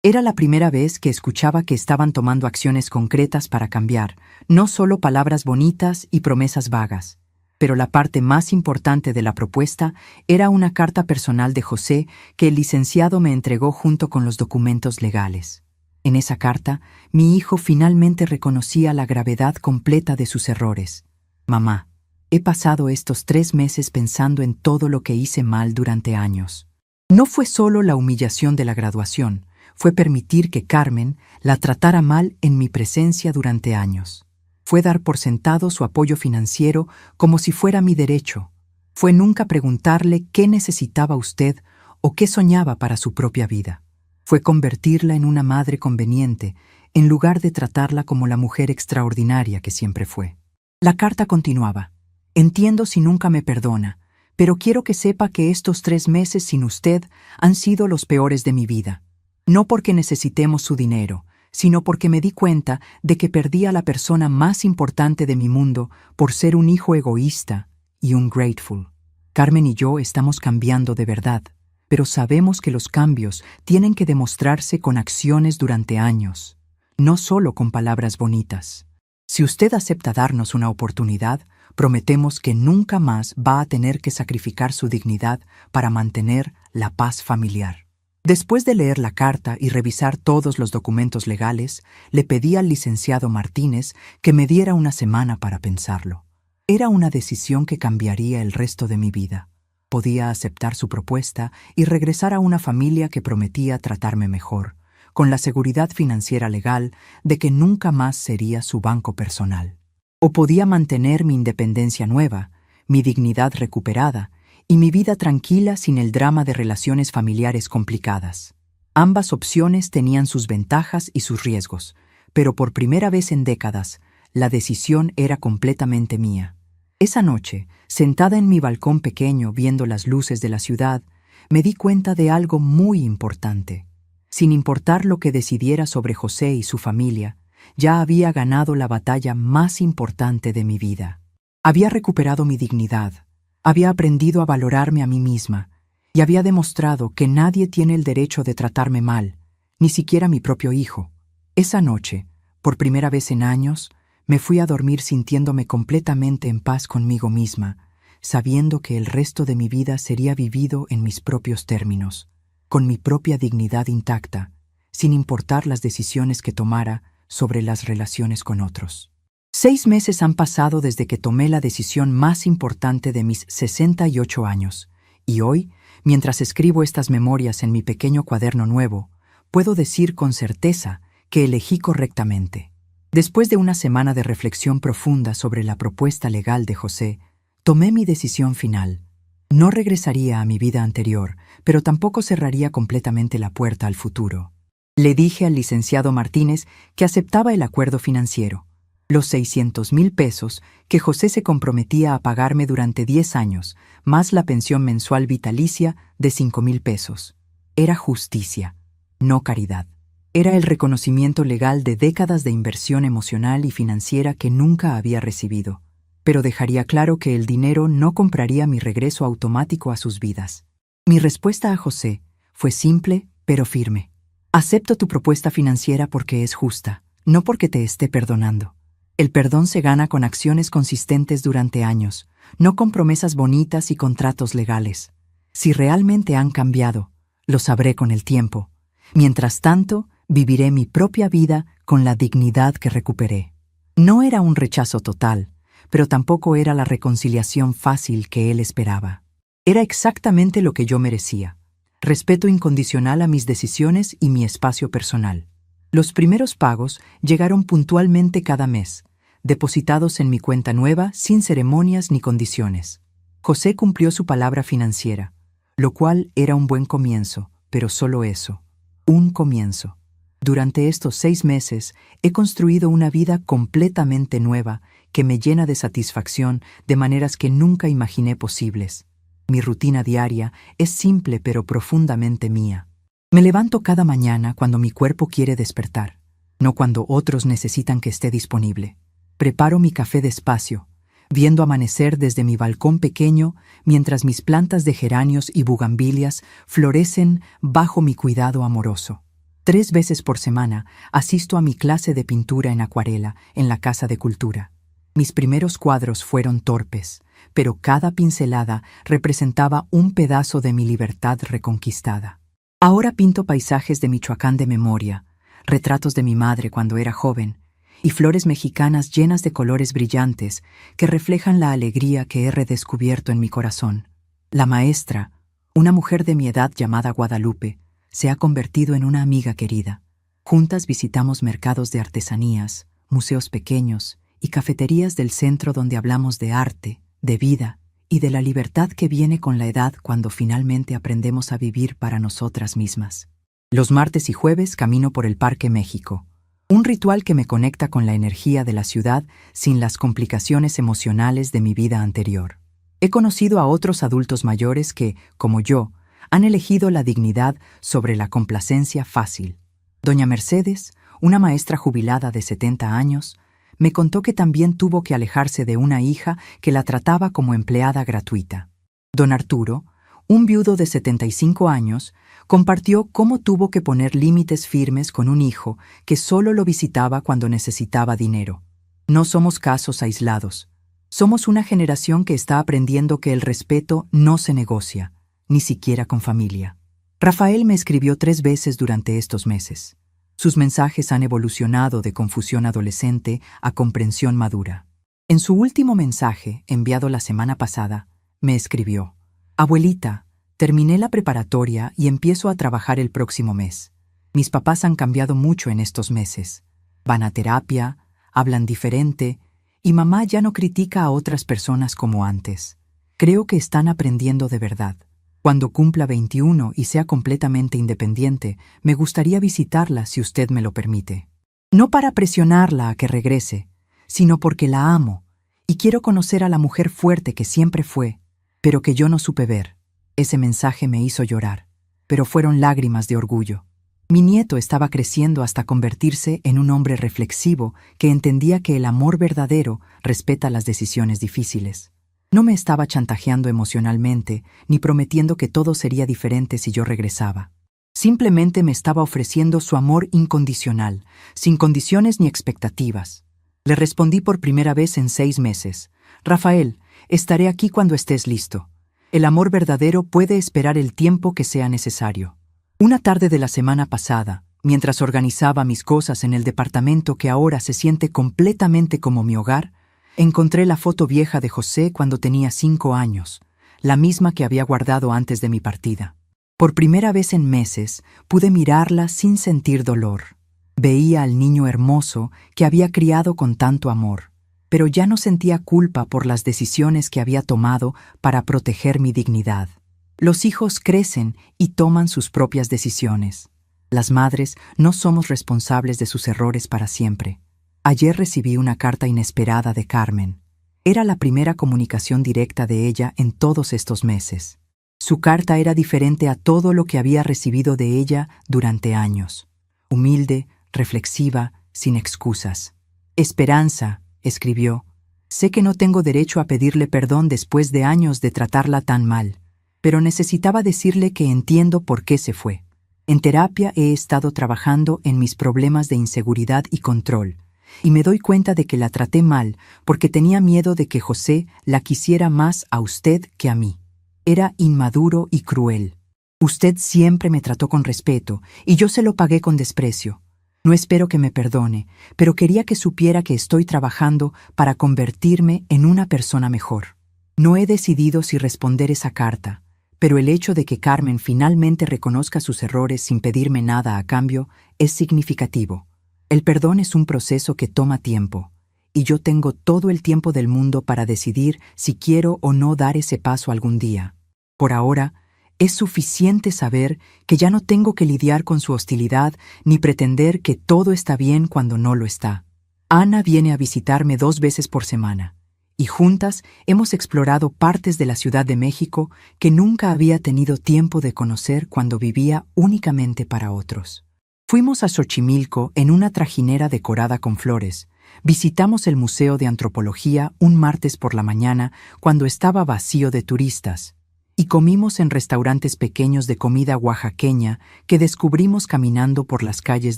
Era la primera vez que escuchaba que estaban tomando acciones concretas para cambiar, no solo palabras bonitas y promesas vagas. Pero la parte más importante de la propuesta era una carta personal de José que el licenciado me entregó junto con los documentos legales. En esa carta, mi hijo finalmente reconocía la gravedad completa de sus errores. «Mamá, he pasado estos 3 meses pensando en todo lo que hice mal durante años. No fue solo la humillación de la graduación, fue permitir que Carmen la tratara mal en mi presencia durante años. Fue dar por sentado su apoyo financiero como si fuera mi derecho. Fue nunca preguntarle qué necesitaba usted o qué soñaba para su propia vida. Fue convertirla en una madre conveniente, en lugar de tratarla como la mujer extraordinaria que siempre fue. La carta continuaba. Entiendo si nunca me perdona, pero quiero que sepa que estos 3 meses sin usted han sido los peores de mi vida. No porque necesitemos su dinero, sino porque me di cuenta de que perdí a la persona más importante de mi mundo por ser un hijo egoísta y un grateful. Carmen y yo estamos cambiando de verdad, pero sabemos que los cambios tienen que demostrarse con acciones durante años, no solo con palabras bonitas. Si usted acepta darnos una oportunidad, prometemos que nunca más va a tener que sacrificar su dignidad para mantener la paz familiar. Después de leer la carta y revisar todos los documentos legales, le pedí al licenciado Martínez que me diera una semana para pensarlo. Era una decisión que cambiaría el resto de mi vida. Podía aceptar su propuesta y regresar a una familia que prometía tratarme mejor, con la seguridad financiera legal de que nunca más sería su banco personal. O podía mantener mi independencia nueva, mi dignidad recuperada y mi vida tranquila sin el drama de relaciones familiares complicadas. Ambas opciones tenían sus ventajas y sus riesgos, pero por primera vez en décadas, la decisión era completamente mía. Esa noche, sentada en mi balcón pequeño viendo las luces de la ciudad, me di cuenta de algo muy importante. Sin importar lo que decidiera sobre José y su familia, ya había ganado la batalla más importante de mi vida. Había recuperado mi dignidad, había aprendido a valorarme a mí misma y había demostrado que nadie tiene el derecho de tratarme mal, ni siquiera mi propio hijo. Esa noche, por primera vez en años, me fui a dormir sintiéndome completamente en paz conmigo misma, sabiendo que el resto de mi vida sería vivido en mis propios términos, con mi propia dignidad intacta, sin importar las decisiones que tomara sobre las relaciones con otros. 6 meses han pasado desde que tomé la decisión más importante de mis 68 años, y hoy, mientras escribo estas memorias en mi pequeño cuaderno nuevo, puedo decir con certeza que elegí correctamente. Después de una semana de reflexión profunda sobre la propuesta legal de José, tomé mi decisión final. No regresaría a mi vida anterior, pero tampoco cerraría completamente la puerta al futuro. Le dije al licenciado Martínez que aceptaba el acuerdo financiero, los 600,000 pesos que José se comprometía a pagarme durante 10 años, más la pensión mensual vitalicia de 5,000 pesos. Era justicia, no caridad. Era el reconocimiento legal de décadas de inversión emocional y financiera que nunca había recibido, pero dejaría claro que el dinero no compraría mi regreso automático a sus vidas. Mi respuesta a José fue simple pero firme. Acepto tu propuesta financiera porque es justa, no porque te esté perdonando. El perdón se gana con acciones consistentes durante años, no con promesas bonitas y contratos legales. Si realmente han cambiado, lo sabré con el tiempo. Mientras tanto, viviré mi propia vida con la dignidad que recuperé. No era un rechazo total, pero tampoco era la reconciliación fácil que él esperaba. Era exactamente lo que yo merecía: respeto incondicional a mis decisiones y mi espacio personal. Los primeros pagos llegaron puntualmente cada mes, depositados en mi cuenta nueva sin ceremonias ni condiciones. José cumplió su palabra financiera, lo cual era un buen comienzo, pero solo eso, un comienzo. Durante estos 6 meses he construido una vida completamente nueva que me llena de satisfacción de maneras que nunca imaginé posibles. Mi rutina diaria es simple pero profundamente mía. Me levanto cada mañana cuando mi cuerpo quiere despertar, no cuando otros necesitan que esté disponible. Preparo mi café despacio, viendo amanecer desde mi balcón pequeño mientras mis plantas de geranios y bugambilias florecen bajo mi cuidado amoroso. 3 veces por semana asisto a mi clase de pintura en acuarela en la Casa de Cultura. Mis primeros cuadros fueron torpes, pero cada pincelada representaba un pedazo de mi libertad reconquistada. Ahora pinto paisajes de Michoacán de memoria, retratos de mi madre cuando era joven, y flores mexicanas llenas de colores brillantes que reflejan la alegría que he redescubierto en mi corazón. La maestra, una mujer de mi edad llamada Guadalupe, se ha convertido en una amiga querida. Juntas visitamos mercados de artesanías, museos pequeños y cafeterías del centro donde hablamos de arte, de vida y de la libertad que viene con la edad cuando finalmente aprendemos a vivir para nosotras mismas. Los martes y jueves camino por el Parque México, un ritual que me conecta con la energía de la ciudad sin las complicaciones emocionales de mi vida anterior. He conocido a otros adultos mayores que, como yo, han elegido la dignidad sobre la complacencia fácil. Doña Mercedes, una maestra jubilada de 70 años, me contó que también tuvo que alejarse de una hija que la trataba como empleada gratuita. Don Arturo, un viudo de 75 años, compartió cómo tuvo que poner límites firmes con un hijo que solo lo visitaba cuando necesitaba dinero. No somos casos aislados. Somos una generación que está aprendiendo que el respeto no se negocia, ni siquiera con familia. Rafael me escribió 3 veces durante estos meses. Sus mensajes han evolucionado de confusión adolescente a comprensión madura. En su último mensaje, enviado la semana pasada, me escribió: «Abuelita, terminé la preparatoria y empiezo a trabajar el próximo mes. Mis papás han cambiado mucho en estos meses. Van a terapia, hablan diferente, y mamá ya no critica a otras personas como antes. Creo que están aprendiendo de verdad. Cuando cumpla 21 y sea completamente independiente, me gustaría visitarla si usted me lo permite. No para presionarla a que regrese, sino porque la amo y quiero conocer a la mujer fuerte que siempre fue, pero que yo no supe ver». Ese mensaje me hizo llorar, pero fueron lágrimas de orgullo. Mi nieto estaba creciendo hasta convertirse en un hombre reflexivo que entendía que el amor verdadero respeta las decisiones difíciles. No me estaba chantajeando emocionalmente, ni prometiendo que todo sería diferente si yo regresaba. Simplemente me estaba ofreciendo su amor incondicional, sin condiciones ni expectativas. Le respondí por primera vez en 6 meses: «Rafael, estaré aquí cuando estés listo. El amor verdadero puede esperar el tiempo que sea necesario». Una tarde de la semana pasada, mientras organizaba mis cosas en el departamento que ahora se siente completamente como mi hogar, encontré la foto vieja de José cuando tenía 5 años, la misma que había guardado antes de mi partida. Por primera vez en meses, pude mirarla sin sentir dolor. Veía al niño hermoso que había criado con tanto amor, pero ya no sentía culpa por las decisiones que había tomado para proteger mi dignidad. Los hijos crecen y toman sus propias decisiones. Las madres no somos responsables de sus errores para siempre. Ayer recibí una carta inesperada de Carmen. Era la primera comunicación directa de ella en todos estos meses. Su carta era diferente a todo lo que había recibido de ella durante años. Humilde, reflexiva, sin excusas. «Esperanza», escribió, «sé que no tengo derecho a pedirle perdón después de años de tratarla tan mal, pero necesitaba decirle que entiendo por qué se fue. En terapia he estado trabajando en mis problemas de inseguridad y control, y me doy cuenta de que la traté mal porque tenía miedo de que José la quisiera más a usted que a mí. Era inmaduro y cruel. Usted siempre me trató con respeto y yo se lo pagué con desprecio. No espero que me perdone, pero quería que supiera que estoy trabajando para convertirme en una persona mejor. No he decidido si responder esa carta, pero el hecho de que Carmen finalmente reconozca sus errores sin pedirme nada a cambio es significativo. El perdón es un proceso que toma tiempo, y yo tengo todo el tiempo del mundo para decidir si quiero o no dar ese paso algún día. Por ahora, es suficiente saber que ya no tengo que lidiar con su hostilidad ni pretender que todo está bien cuando no lo está. Ana viene a visitarme 2 veces por semana, y juntas hemos explorado partes de la Ciudad de México que nunca había tenido tiempo de conocer cuando vivía únicamente para otros. Fuimos a Xochimilco en una trajinera decorada con flores, visitamos el Museo de Antropología un martes por la mañana cuando estaba vacío de turistas, y comimos en restaurantes pequeños de comida oaxaqueña que descubrimos caminando por las calles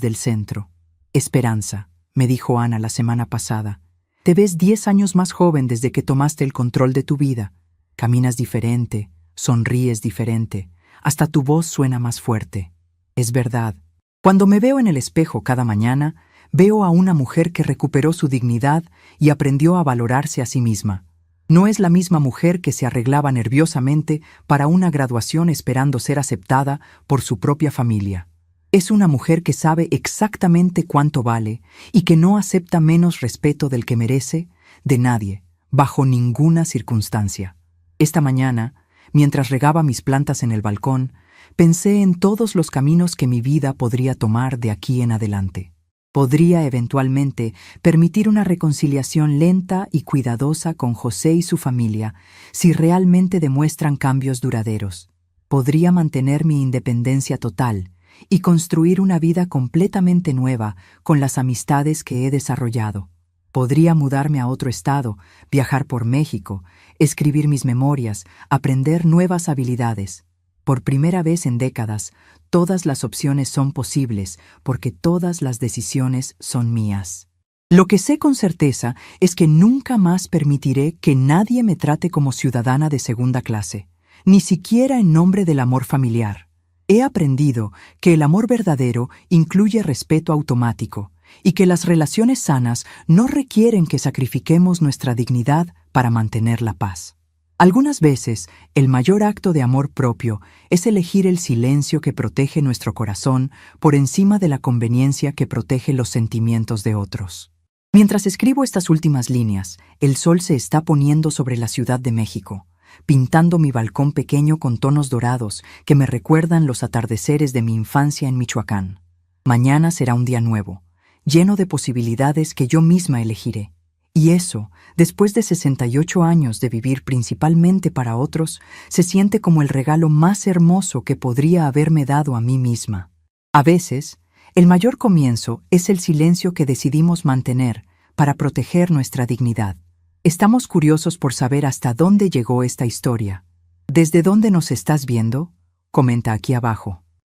del centro. «Esperanza», me dijo Ana la semana pasada, «te ves 10 años más joven desde que tomaste el control de tu vida. Caminas diferente, sonríes diferente, hasta tu voz suena más fuerte». Es verdad. Cuando me veo en el espejo cada mañana, veo a una mujer que recuperó su dignidad y aprendió a valorarse a sí misma. No es la misma mujer que se arreglaba nerviosamente para una graduación esperando ser aceptada por su propia familia. Es una mujer que sabe exactamente cuánto vale y que no acepta menos respeto del que merece de nadie, bajo ninguna circunstancia. Esta mañana, mientras regaba mis plantas en el balcón, pensé en todos los caminos que mi vida podría tomar de aquí en adelante. Podría eventualmente permitir una reconciliación lenta y cuidadosa con José y su familia si realmente demuestran cambios duraderos. Podría mantener mi independencia total y construir una vida completamente nueva con las amistades que he desarrollado. Podría mudarme a otro estado, viajar por México, escribir mis memorias, aprender nuevas habilidades. Por primera vez en décadas, todas las opciones son posibles porque todas las decisiones son mías. Lo que sé con certeza es que nunca más permitiré que nadie me trate como ciudadana de segunda clase, ni siquiera en nombre del amor familiar. He aprendido que el amor verdadero incluye respeto automático y que las relaciones sanas no requieren que sacrifiquemos nuestra dignidad para mantener la paz. Algunas veces, el mayor acto de amor propio es elegir el silencio que protege nuestro corazón por encima de la conveniencia que protege los sentimientos de otros. Mientras escribo estas últimas líneas, el sol se está poniendo sobre la Ciudad de México, pintando mi balcón pequeño con tonos dorados que me recuerdan los atardeceres de mi infancia en Michoacán. Mañana será un día nuevo, lleno de posibilidades que yo misma elegiré. Y eso, después de 68 años de vivir principalmente para otros, se siente como el regalo más hermoso que podría haberme dado a mí misma. A veces, el mayor comienzo es el silencio que decidimos mantener para proteger nuestra dignidad. Estamos curiosos por saber hasta dónde llegó esta historia. ¿Desde dónde nos estás viendo? Comenta aquí abajo.